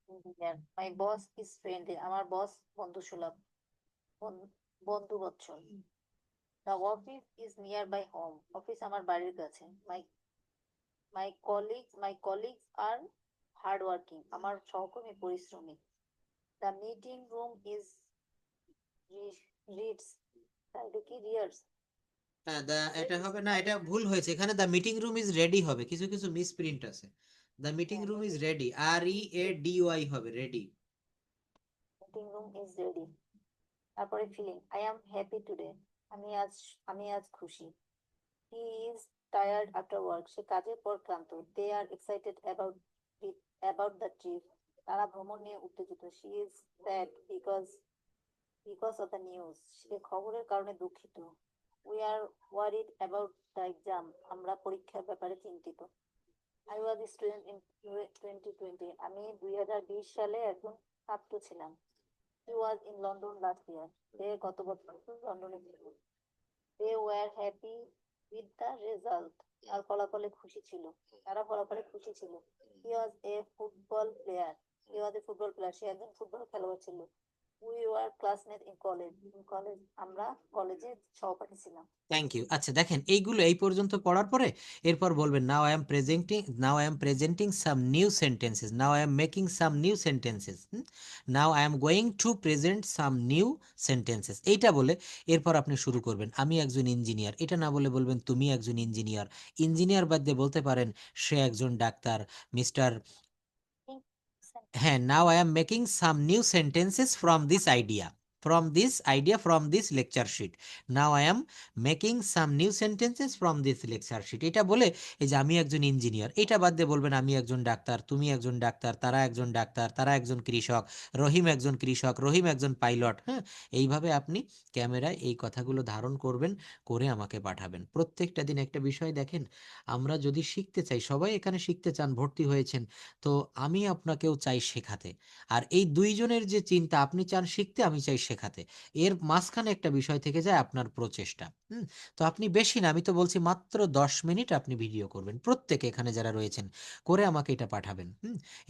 Engineer, my boss is friendly, আমার বস বন্ধু সুলভ, বন্ধু বৎসল। The office is near by home, office আমার বাড়ির কাছে। My colleagues are hard working, আমার সহকর্মী পরিশ্রমী। The meeting room is reads, তাহলে কি রিয়ার্স? হ্যাঁ, এটা হবে না, এটা ভুল হয়েছে, এখানে the meeting room is ready হবে, কিছু কিছু মিসপ্রিন্ট আছে। The meeting room is ready, READY হবে, ready. Meeting room is ready. তারপরে feeling, I am happy today, আমি আজ খুশি। He is tired after work, সে কাজের পর ক্লান্ত। They are excited about the trip, তারা ভ্রমণ নিয়ে উত্তেজিত। She is sad because of the news, সে খবরের কারণে দুঃখিত। We are worried about the exam, আমরা পরীক্ষার ব্যাপারে চিন্তিত। আই ওয়াজ স্টুডেন্ট ইন 2020, আমি 2020 সালে একজন ছাত্র ছিলাম। He was in London last year, সে গত বছর লন্ডনে ছিল। They were happy with the result, আর ফলাফলে খুশি ছিল, তারা ফলাফলে খুশি ছিল। He was A football player, সে একজন ফুটবল খেলোয়াড় ছিল। We were classmate in college, আমরা কলেজে সহপাঠী ছিলাম। Thank you. আচ্ছা দেখেন এইগুলো এই পর্যন্ত পড়ার পরে এরপর বলবেন now I am presenting some new sentences, now I am making some new sentences, now I am going to present some new sentences. এইটা বলে এরপর আপনি শুরু করবেন, আমি একজন ইঞ্জিনিয়ার। এটা না বলে বলবেন তুমি একজন ইঞ্জিনিয়ার। ইঞ্জিনিয়ার বাদ দিয়ে বলতে পারেন সে একজন ডাক্তার, মিস্টার। হ্যাঁ, now I am making some new sentences from this lecture sheet. Now I am making some new sentences from this lecture sheet. এটা বলে এই যে আমি একজন ইঞ্জিনিয়ার, এটা বাদ দিয়ে বলবেন আমি একজন ডাক্তার, তুমি একজন ডাক্তার, তারা একজন ডাক্তার, তারা একজন কৃষক, রহিম একজন কৃষক, রহিম একজন পাইলট। হ্যাঁ, এইভাবে আপনি ক্যামেরায় এই কথাগুলো ধারণ করবেন, করে আমাকে পাঠাবেন। প্রত্যেকটা দিন একটা বিষয় দেখেন, আমরা যদি শিখতে চাই, সবাই এখানে শিখতে চান, ভর্তি হয়েছেন, তো আমি আপনাকেও চাই শেখাতে। আর এই দুইজনের যে চিন্তা, আপনি চান শিখতে, আমি চাই শেখাতে। শেখাতে। এর মাঝখানে একটা বিষয় থেকে যায় আপনার প্রচেষ্টা। তো আপনি বেশি না, আমি তো বলছি মাত্র 10 মিনিট আপনি ভিডিও করবেন প্রত্যেকে, এখানে যারা রয়েছেন, করে আমাকে এটা পাঠাবেন।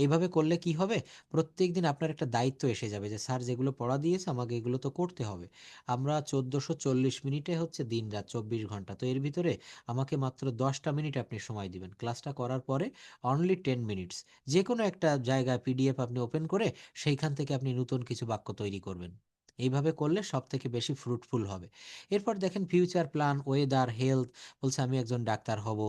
এইভাবে করলে কি হবে, প্রত্যেকদিন আপনার একটা দায়িত্ব এসে যাবে যে স্যার যেগুলো পড়া দিয়েছে আমাকে এগুলো তো করতে হবে। আমরা 1440 মিনিটে হচ্ছে দিন রাত 24 ঘন্টা, তো এর ভিতরে আমাকে মাত্র 10টা মিনিট আপনি সময় দিবেন। ক্লাসটা করার পরে অনলি 10 মিনিটস যে কোনো একটা জায়গায় পিডিএফ আপনি ওপেন করে সেইখান থেকে আপনি নতুন কিছু বাক্য তৈরি করবেন। এইভাবে করলে সব থেকে বেশি ফ্রুটফুল হবে। এরপর দেখেন ফিউচার প্ল্যান, ওয়েদার, হেলথ। বলছে আমি একজন ডাক্তার হব,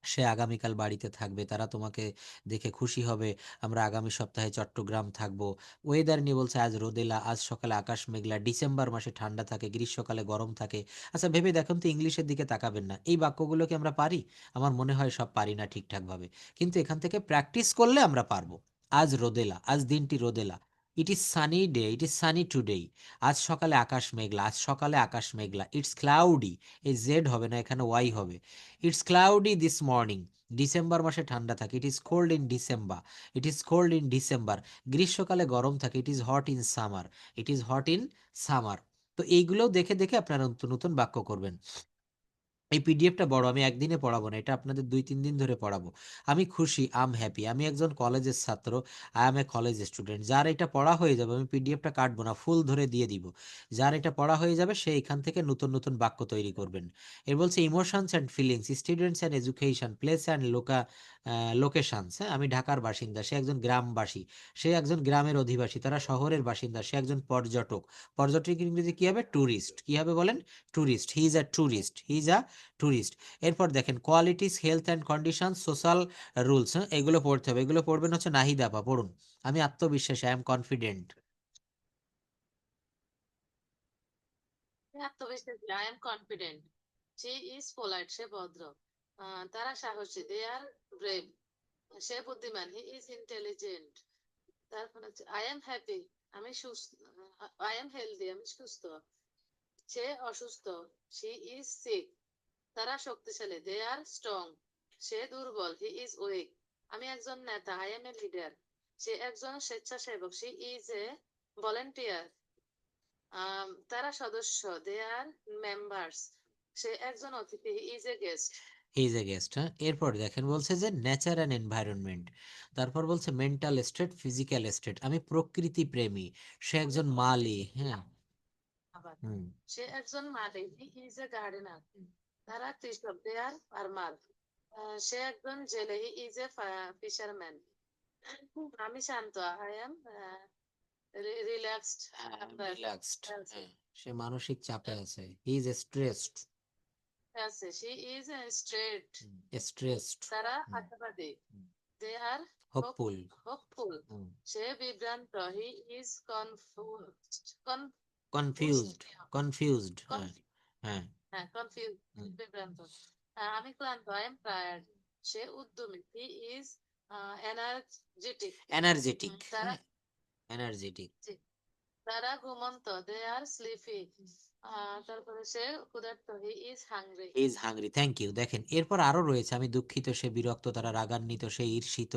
সে আগামীকাল বাড়িতে থাকবে, তারা তোমাকে দেখে খুশি হবে। আমরা আগামী সপ্তাহে চট্টগ্রাম থাকবো। ওয়েদার নিয়ে বলছে আজ রোদেলা, আজ সকালে আকাশ মেঘলা, ডিসেম্বর মাসে ঠান্ডা থাকে, গ্রীষ্মকালে গরম থাকে। আচ্ছা ভেবে দেখুন তো, ইংলিশের দিকে তাকাবেন না, এই বাক্যগুলো কি আমরা পারি? আমার মনে হয় সব পারি না ঠিকঠাক ভাবে, কিন্তু এখান থেকে প্র্যাকটিস করলে আমরা পারবো। আজ রোদেলা, আজ দিনটি রোদেলা। It is sunny day, it is sunny today. আজ সকালে আকাশ মেঘলা, আজ সকালে আকাশ মেঘলা। ইটস ক্লাউডি, এই জেড হবে না, এখানে ওয়াই হবে। It's cloudy this morning. December মাসে ঠান্ডা থাকে, it is cold in December. It is cold in December. গ্রীষ্মকালে গরম থাকে, it is hot in summer. It is hot in summer. তো এইগুলোও দেখে দেখে আপনারা নতুন নতুন বাক্য করবেন। এই পিডিএফটা বড়, আমি একদিনে পড়াবো না, এটা আপনাদের 2-3 দিন ধরে পড়াবো। আমি খুশি, আম হ্যাপি, আমি একজন কলেজের ছাত্র, I am A college student. যার এটা পড়া হয়ে যাবে, আমি পিডিএফটা কাটবো না, ফুল ধরে দিয়ে দিব। যার এটা পড়া হয়ে যাবে সে এখান থেকে নতুন নতুন বাক্য তৈরি করবেন। এর বলছে emotions and feelings, students and education, place and locations. হ্যাঁ, আমি ঢাকার বাসিন্দা, সে একজন গ্রামবাসী। সে একজন গ্রামের অধিবাসী, তারা শহরের বাসিন্দা, সে একজন পর্যটক। পর্যটক ইংরেজি কি হবে? ট্যুরিস্ট। কি হবে বলেন? Tourist. He is a tourist, he is a tourist. এরপর দেখেন qualities, health and condition, social rules. এগুলো পড়তে হবে, এগুলো পড়বেন হচ্ছে নাহিদ আপা, পড়ুন। আমি আত্মবিশ্বাসী, আই এম কনফিডেন্ট। আত্মবিশ্বাসী, I am confident. She is polite, সে ভদ্র। তারা সাহসী, দে আর ব্রেভ। সে বুদ্ধিমান, হি ইজ ইন্টেলিজেন্ট। তারপর হচ্ছে আই এম হ্যাপি, আমি সুস্থ। আই এম হেলদি, আমি সুস্থ। সে অসুস্থ, শি ইজ সিক। তারা শক্তিশালী, দে আর স্ট্রং। সে দুর্বল, হি ইজ উইক। আমি একজন নেতা, আই এম এ লিডার। সে একজন স্বেচ্ছাসেবক, শি ইজ এ ভলেন্টিয়ার। তারা সদস্য, দে আর মেম্বার্স। সে একজন অতিথি, he is a guest. He is a guest. হ্যাঁ, এরপর দেখেন বলছে যে নেচার অ্যান্ড এনভায়রনমেন্ট। তারপর বলছে মেন্টাল স্টেট, ফিজিক্যাল স্টেট, আমি প্রকৃতি প্রেমী, সে একজন মালি। হ্যাঁ। আবার হুম। সে একজন মালি, হি ইজ এ গার্ডেনার। তারা কৃষক, দে আর ফার্মার। সে একজন জেলে, হি ইজ এ ফিশারম্যান। আমি শান্ত, আই এম রিল্যাক্সড। রিল্যাক্সড। হ্যাঁ, সে মানসিক চাপে আছে, হি ইজ স্ট্রেসড। আছে, শি ইজ স্ট্রেট। স্ট্রেসড। তারা আশাবাদী, দে আর হোপফুল। হোপফুল। সে বিভ্রান্ত, he is confused. Confused. Confused. হ্যাঁ। হ্যাঁ। হ্যাঁ, কনফিউজ, বিভ্রান্ত। আমি ক্লান্ত, আই এম টায়ার্ড। সে উদ্যমী, হি ইজ এনার্জেটিক। এনার্জেটিক। তারা এনার্জেটিক। তারা ঘুমন্ত, দে আর স্লিপি। তারপরে সে ক্ষুধার্ত, he is hungry. Is hungry. Thank you. দেখেন এরপর আরো রয়েছে, আমি দুঃখিত, সে বিরক্ত, তারা রাগান্বিত, সে ঈর্ষিত,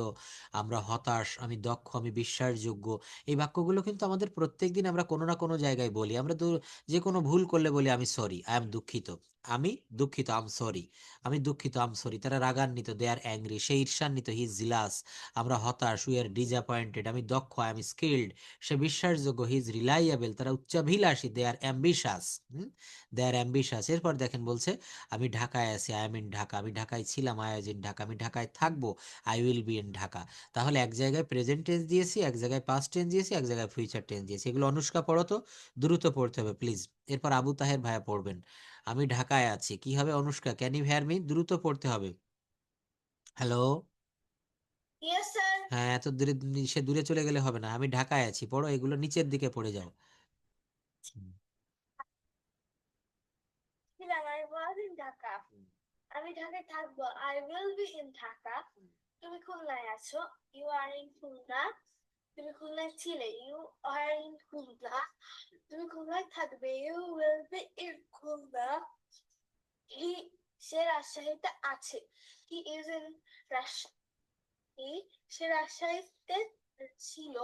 আমরা হতাশ, আমি দক্ষ, আমি বিশ্বাসযোগ্য। এই বাক্যগুলো কিন্তু আমাদের প্রত্যেকদিন আমরা কোনো না কোনো জায়গায় বলি। আমরা তো যে কোনো ভুল করলে বলি আমি সরি, আই এম দুঃখিত। আমি দুঃখিত, আম সরি। আমি দুঃখিত, আম সরি। তারা রাগান্বিত, দে আর অ্যাংরি। সে ঈর্ষান্বিত, হি ইজ জিলাস। আমরা হতাশ, উই আর ডিসঅ্যাপয়েন্টেড। আমি দক্ষ, আই এম স্কিলড। সে বিশ্বাসযোগ্য, হি ইজ রিলায়েবল। তারা উচ্চাভিলাষী, দে আর অ্যাম্বিশাস। দে আর অ্যাম্বিশাস। এরপর দেখেন বলছে আমি ঢাকায় আছি, আই এম ইন ঢাকা। আমি ঢাকায় ছিলাম, আই ওয়াজ ইন ঢাকা। আমি ঢাকায় থাকবো, I will be in Dhaka. তাহলে এক জায়গায় প্রেজেন্ট টেন্স দিয়েছি, এক জায়গায় পাস্ট টেন্স দিয়েছি, এক জায়গায় ফিউচার টেন্স দিয়েছি। এগুলো অনুষ্কা পড়ো তো, দ্রুত পড়তে হবে প্লিজ। এরপর আবু তাহের ভাইয়া পড়বেন। আমি ঢাকায় আছি, কি হবে Anushka? Can you hear me? দ্রুত পড়তে হবে। হ্যালো। Yes, sir. হ্যাঁ, এত দূরে, সে দূরে চলে গেলে হবে না। আমি ঢাকায় আছি পড়ো, এগুলো নিচের দিকে পড়ে যাও। I was in Dhaka. আমি ঢাকায় থাকবো, I will be in Dhaka. তুমি খুলনায় আছো, you are in খুলনা। তুমি খুলনায় ছিলে, you are in খুলনা। তুমি খুলনায় থাকবে, you will be in Khulna. he সে রাজশাহীতে আছে, he is in রাজশাহী। সে রাজশাহীতে ছিল,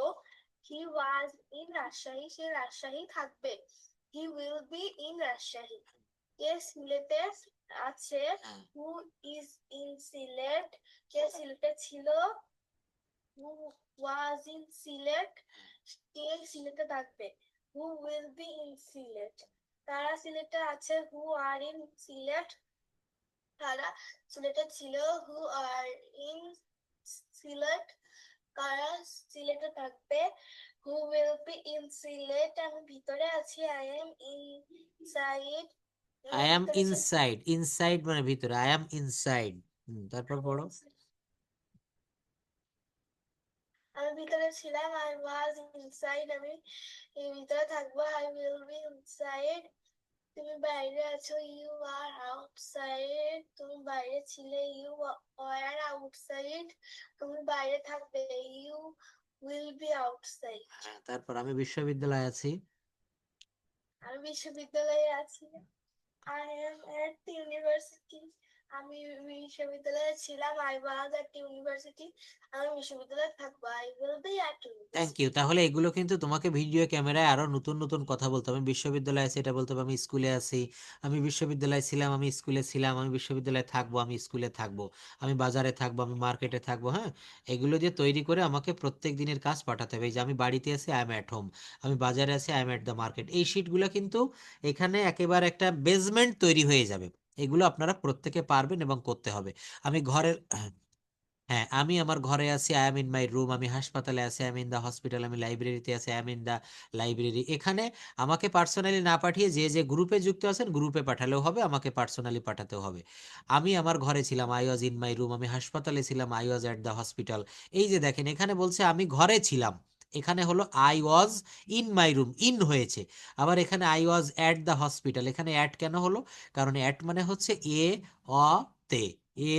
হি ওয়াজ ইন রাজশাহী, সে রাজশাহী থাকবে। He will be in Rajshahi. কে সিলেটে আছে। হ্যাঁ। হু ইজ ইন সিলেট, কে সিলেটে ছিল। হু ওয়াজ ইন সিলেট, কে সিলেটে থাকবে। Who will be in Sylhet, তারা সিলেটে আছে। হু আর ইন সিলেট, তারা সিলেটে ছিল। হু আর ইন সিলেট, কারা সিলেটে থাকবে। Who will be in Sylhet, আমি ভিতরে আছি। I M inside, I am ভিতরে ছি- ইনসাইড, ইনসাইড মানে ভিতরে, আই অ্যাম ইনসাইড। তারপর পড়ো। আমি ভিতরে ছিলাম। আই ওয়াজ ইনসাইড, আমি ভিতরে থাকবো। আই উইল বি ইনসাইড, তুমি বাইরে আছো। ইউ আর আউটসাইড, তুমি বাইরে ছিলে। ইউ আর আউটসাইড, তুমি বাইরে থাকবে। ইউ উইল বি আউটসাইড, হ্যাঁ, তারপর আমি বিশ্ববিদ্যালয়ে আছি। আমি বিশ্ববিদ্যালয়ে আছি। আই এম এট ইউনিভার্সিটি, আমি বিশ্ববিদ্যালয়ে ছিলাম। আই ওয়াজ এট ইউনিভার্সিটি, আমি বিশ্ববিদ্যালয়ে থাকবো। I will be at thank university. You. তাহলে এগুলো কিন্তু তোমাকে ভিডিও ক্যামেরায় আরো নতুন নতুন কথা বলতে হবে। আমি বিশ্ববিদ্যালয়ে আছি এটা বলতে হবে আমি স্কুলে আছি, আমি বিশ্ববিদ্যালয়ে ছিলাম, আমি স্কুলে ছিলাম, আমি বিশ্ববিদ্যালয়ে থাকবো, আমি স্কুলে থাকবো, আমি বাজারে থাকবো, আমি মার্কেটে থাকবো। হ্যাঁ, এগুলো দিয়ে তৈরি করে আমাকে প্রত্যেক দিনের কাজ পাঠাতে হবে। এই যে আমি বাড়িতে আছি, আই এম অ্যাট হোম, আমি বাজারে আছি, I M at the market. এই শিটগুলো কিন্তু এখানে একেবারে একটা বেসমেন্ট তৈরি হয়ে যাবে। এগুলো আপনারা প্রত্যেকে পারবেন এবং করতে হবে। আমি ঘরের হ্যাঁ, আমি আমার ঘরে আছি, I am in my room, আমি হাসপাতালে আছি, I am in the hospital, আমি লাইব্রেরিতে আছি, I am in the library. এখানে আমাকে পার্সোনালি না পাঠিয়ে যে যে গ্রুপে যুক্ত আছেন গ্রুপে পাঠালেও হবে, আমাকে পার্সোনালি পাঠাতেও হবে। আমি আমার ঘরে ছিলাম, I was in my room, আমি হাসপাতালে ছিলাম, I was at the hospital. এই যে দেখেন এখানে বলছে আমি ঘরে ছিলাম, এখানে হলো I was in my room, in হয়েছে। আবার এখানে I was at the hospital, এখানে অ্যাট কেন হলো? কারণ অ্যাট মানে হচ্ছে অ তে, এ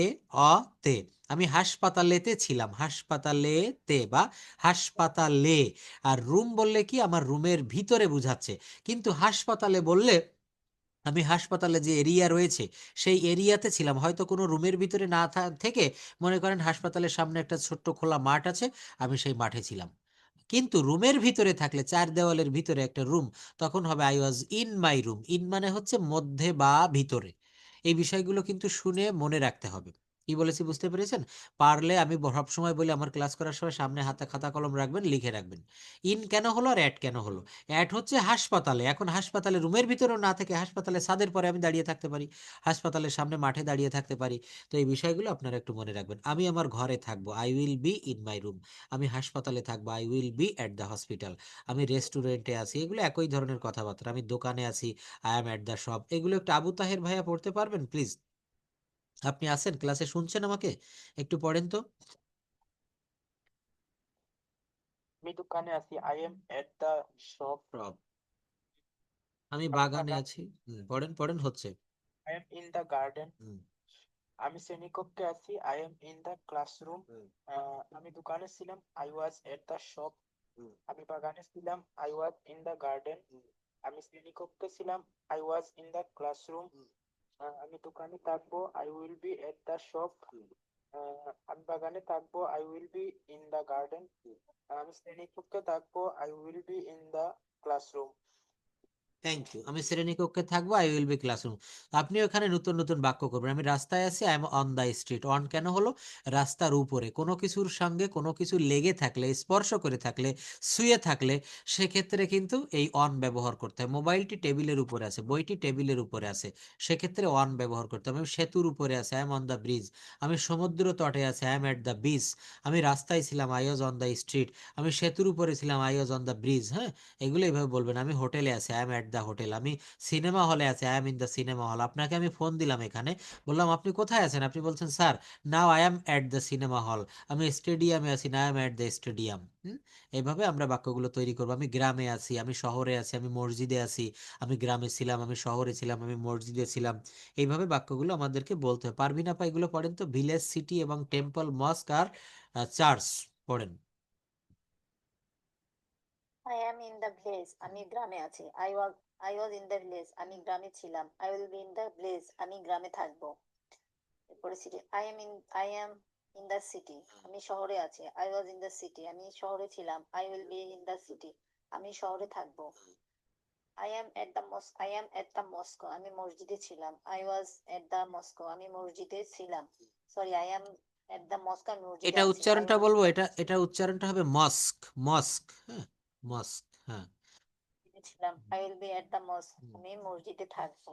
অ তে। আমি হাসপাতালেতে ছিলাম, হাসপাতালেতে বা হাসপাতালে। আর রুম বললে কি আমার রুমের ভিতরে বুঝাচ্ছে। কিন্তু হাসপাতালে বললে আমি হাসপাতালে যে এরিয়া রয়েছে সেই এরিয়াতে ছিলাম, হয়তো কোনো রুমের ভিতরে না থেকে মনে করেন হাসপাতালের সামনে একটা ছোট্ট খোলা মাঠ আছে, আমি সেই মাঠে ছিলাম। কিন্তু রুমের ভিতরে থাকলে চার দেওয়ালের ভিতরে একটা রুম, তখন হবে I was in my room. In মানে হচ্ছে মধ্যে বা ভিতরে। এই বিষয়গুলো কিন্তু শুনে মনে রাখতে হবে। কি বলেছি বুঝতে পেরেছেন? পারলে আমি সব সময় বলি আমার ক্লাস করার সময় সামনে হাতে খাতা কলম রাখবেন, লিখে রাখবেন। ইন কেন হলো আর অ্যাট কেন হলো? অ্যাট হচ্ছে হাসপাতালে, এখন হাসপাতালে রুমের ভিতরেও না থেকে হাসপাতালে ছাদের পরে আমি দাঁড়িয়ে থাকতে পারি, হাসপাতালের সামনে মাঠে দাঁড়িয়ে থাকতে পারি। তো এই বিষয়গুলো আপনারা একটু মনে রাখবেন। আমি আমার ঘরে থাকবো, I will be in my room. আমি হাসপাতালে থাকবো, I will B at the hospital. আমি রেস্টুরেন্টে আছি, এগুলো একই ধরনের কথাবার্তা। আমি দোকানে আছি, I am at the shop. এগুলো একটু আবু তাহের ভাইয়া পড়তে পারবেন প্লিজ? আপনি আছেন ক্লাসে, শুনছেন আমাকে? একটু পড়েন তো। আমি দোকানে আছি, I am at the shop. সব। আমি আমি বাগানে বাগান, আছি। পড়েন পড়েন, হচ্ছে। I am in the garden. Hmm, আমি শ্রেণীকক্ষে আছি, I am in the classroom. Hmm, আমি দোকানে ছিলাম, I was at the shop. Hmm, আমি বাগানে ছিলাম, I was in the garden. Hmm, আমি শ্রেণীকক্ষে ছিলাম, I was in the classroom. Hmm, আমি দোকানে থাকবো, I will be at the shop. Hmm, আমি বাগানে থাকবো, I will be in the garden. Hmm. আমি শ্রেণীকক্ষে থাকবো, I will be in the classroom. Thank you. আমি শ্রেণীকক্ষে থাকবো, আই উইল বি ক্লাসরুম। আপনি ওখানে নতুন নতুন বাক্য করবেন। আমি রাস্তায় আছি, I am on the street. On কেন হলো? রাস্তার উপরে কোনো কিছুর সঙ্গে কোনো কিছু লেগে থাকলে, স্পর্শ করে থাকলে, শুয়ে থাকলে সেক্ষেত্রে কিন্তু এই অন ব্যবহার করতে হয়। মোবাইলটি টেবিলের উপরে আছে, বইটি টেবিলের উপরে আছে, সেক্ষেত্রে অন ব্যবহার করতে হবে। আমি সেতুর উপরে আছি, I am on the bridge. আমি সমুদ্র তটে আছি, I am at the beach. আমি রাস্তায় ছিলাম, I was on the street. আমি সেতুর উপরে ছিলাম, I was on the bridge. হ্যাঁ, এগুলো এইভাবে বলবেন। আমি হোটেলে আছি, I M at the hotel. আমি সিনেমা হলে আছি, I am in the cinema hall. আপনাকে আমি ফোন দিলাম এখানে, বললাম আপনি কোথায় আছেন? আপনি বলছেন sir now I M at the cinema hall. আমি স্টেডিয়ামে আছি, না I am at the stadium. এইভাবে আমরা বাক্যগুলো তৈরি করবো। আমি গ্রামে আছি, আমি শহরে আছি, আমি মসজিদে আছি। আমি গ্রামে ছিলাম, আমি শহরে ছিলাম, আমি মসজিদে ছিলাম। এইভাবে বাক্যগুলো আমাদেরকে বলতে হয়। পারবি না পা এগুলো পড়েন তো, ভিলেজ, সিটি এবং টেম্পল, মস্ক আর চার্চ পড়েন। I am in the village, আমি গ্রামে আছি। I was in the village, আমি গ্রামে ছিলাম। I will be in the village, আমি গ্রামে থাকবো। এরপরে city, I am in the city, আমি শহরে আছি। I was in the city, আমি শহরে ছিলাম। I will be in the city, আমি শহরে থাকবো। I am at the mosque, I am at the Moscow, আমি মসজিদে ছিলাম। I was at the Moscow, আমি মসজিদে ছিলাম। Sorry, I am at the mosque, আমি মসজিদে এটা আছি। আই উচ্চারণটা ওয়াজ বলবো, এটা উচ্চারণটা হবে মস্ক, মস্ক, হ্যাঁ, মস্ক, হ্যাঁ। ছিলাম। I will be at the mosque, আমি মসজিদে থাকবো।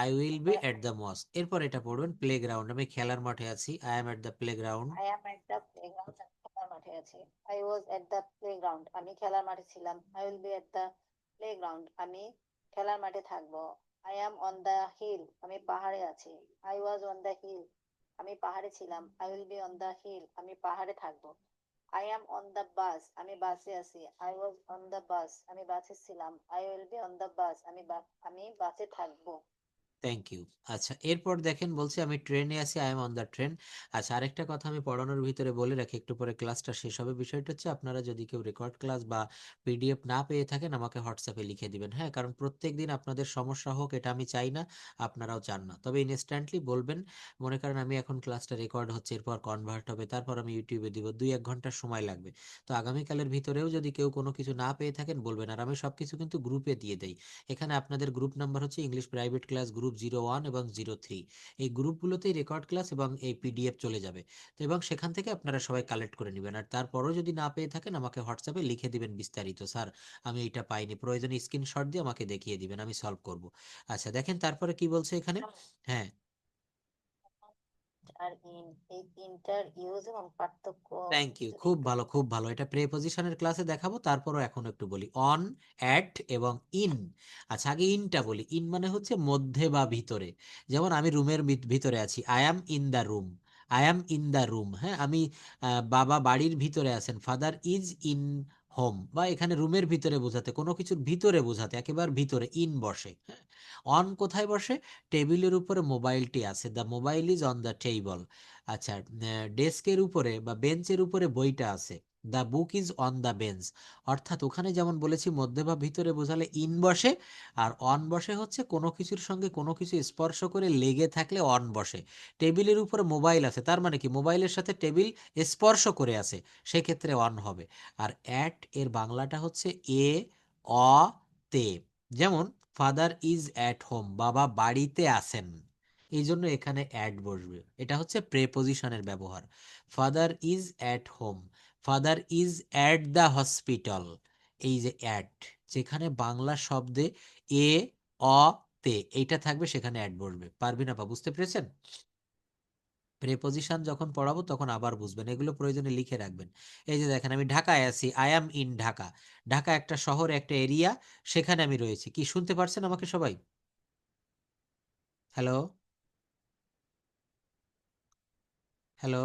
আই উইল বি তারপরে এট দ্য মস্ক। এরপর এটা পড়বেন প্লে গ্রাউন্ড, আমি খেলার মাঠে আছি। I am at the playground. I am at the playground, আমি খেলার মাঠে আছি। I was at the playground, আমি খেলার মাঠে ছিলাম। I will be at the playground, আমি খেলার মাঠে থাকবো। I am on the hill, আমি পাহাড়ে আছি। I was on the hill, আমি পাহাড়ে ছিলাম। I will be on the hill, আমি পাহাড়ে থাকবো। I am on the bus, আমি বাসে আছি। I was on the bus, আমি বাসে ছিলাম। I will be on the bus, আমি বাসে থাকবো। Thank you. আচ্ছা, এরপর দেখেন বলছে আমি ট্রেনে আছি, I am on the train. আচ্ছা, আরেকটা কথা আমি পড়ানোর ভিতরে বলে রাখি, একটু পরে ক্লাসটা শেষ হবে। বিষয়টা হচ্ছে আপনারা যদি কেউ রেকর্ড ক্লাস বা পিডিএফ না পেয়ে থাকেন আমাকে হোয়াটসঅ্যাপে লিখে দিবেন, হ্যাঁ, কারণ প্রত্যেক দিন আপনাদের সমস্যা হোক এটা আমি চাই না, আপনারাও চান না। তবে ইনস্ট্যান্টলি বলবেন। মনে করেন আমি এখন ক্লাসটা রেকর্ড হচ্ছে, এরপর কনভার্ট হবে, তারপর আমি ইউটিউবে দিব, 2-1 ঘন্টা সময় লাগবে। তো আগামীকালের ভিতরেও যদি কেউ কোনো কিছু না পেয়ে থাকেন বলবেন। আর আমি সবকিছু কিন্তু গ্রুপে দিয়ে দেই। এখানে আপনাদের গ্রুপ নাম্বার হচ্ছে ইংলিশ প্রাইভেট ক্লাস গ্রুপ 01 এবং 03। এই গ্রুপগুলোতেই রেকর্ড ক্লাস এবং এই পিডিএফ চলে যাবে। তো এবং সেখান থেকে আপনারা সবাই কালেক্ট করে নেবেন। আর তারপরও যদি না পেয়ে থাকেন আমাকে হোয়াটসঅ্যাপে লিখে দিবেন বিস্তারিত, স্যার আমি এটা পাইনি, প্রয়োজনে স্ক্রিনশট দিয়ে আমাকে দেখিয়ে দিবেন, আমি সলভ করব। আচ্ছা দেখেন তারপরে কি বলছে এখানে। হ্যাঁ, আর ইন, এই তিনটার ইউজ এবং পার্থক্য থ্যাংক ইউ, যদি খুব একটু ভালো খুব ভালো। এটা প্রেপজিশনের ক্লাসে দেখাবো, তারপরও এখন একটু বলি অন, অ্যাট এবং ইন। আচ্ছা, আগে ইনটা বলি। ইন মানে হচ্ছে মধ্যে বা ভিতরে। যেমন আমি রুমের ভিতরে আছি, I am in the room, I am in the room, হ্যাঁ। আমি বাবা বাড়ির ভিতরে আছেন, ফাদার ইজ ইন হোম। বা এখানে রুমের ভিতরে বোঝাতে, কোনো কিছুর ভিতরে বোঝাতে একেবারে ভিতরে ইন বসে, হ্যাঁ। অন কোথায় বসে? টেবিলের উপরে মোবাইলটি আছে, the mobile is on the table. আচ্ছা, ডেস্কের উপরে বা বেঞ্চের উপরে বইটা আছে, the book is on the bench. অর্থাৎ ওখানে যেমন বলেছি মধ্যে বা ভিতরে বোঝালে ইন বসে, আর অন বসে হচ্ছে কোনো কিছুর সঙ্গে কোনো কিছু স্পর্শ করে লেগে থাকলে অন বসে। টেবিলের উপরে মোবাইল আছে, তার মানে কি মোবাইলের সাথে টেবিল স্পর্শ করে আছে, সেক্ষেত্রে অন হবে। আর অ্যাট এর বাংলাটা হচ্ছে এ অ তে। যেমন ফাদার ইজ অ্যাট হোম, বাবা বাড়িতে আছেন, এই জন্য এখানে অ্যাট বসবে। এটা হচ্ছে প্রেপজিশনের ব্যবহার। Father is at home, father is at the hospital. এই যে অ্যাট, যেখানে বাংলা শব্দে এ অ তে এইটা থাকবে সেখানে অ্যাট বসবে। পারবেন আপা, বুঝতে পেরেছেন? প্রেপজিশন যখন পড়াবো তখন আবার বুঝবেন, এগুলো প্রয়োজনে লিখে রাখবেন। এই যে দেখেন আমি ঢাকায় আছি, I am in Dhaka. Dhaka একটা শহর, একটা এরিয়া, সেখানে আমি রয়েছি। কি শুনতে পারছেন আমাকে সবাই? Hello, hello.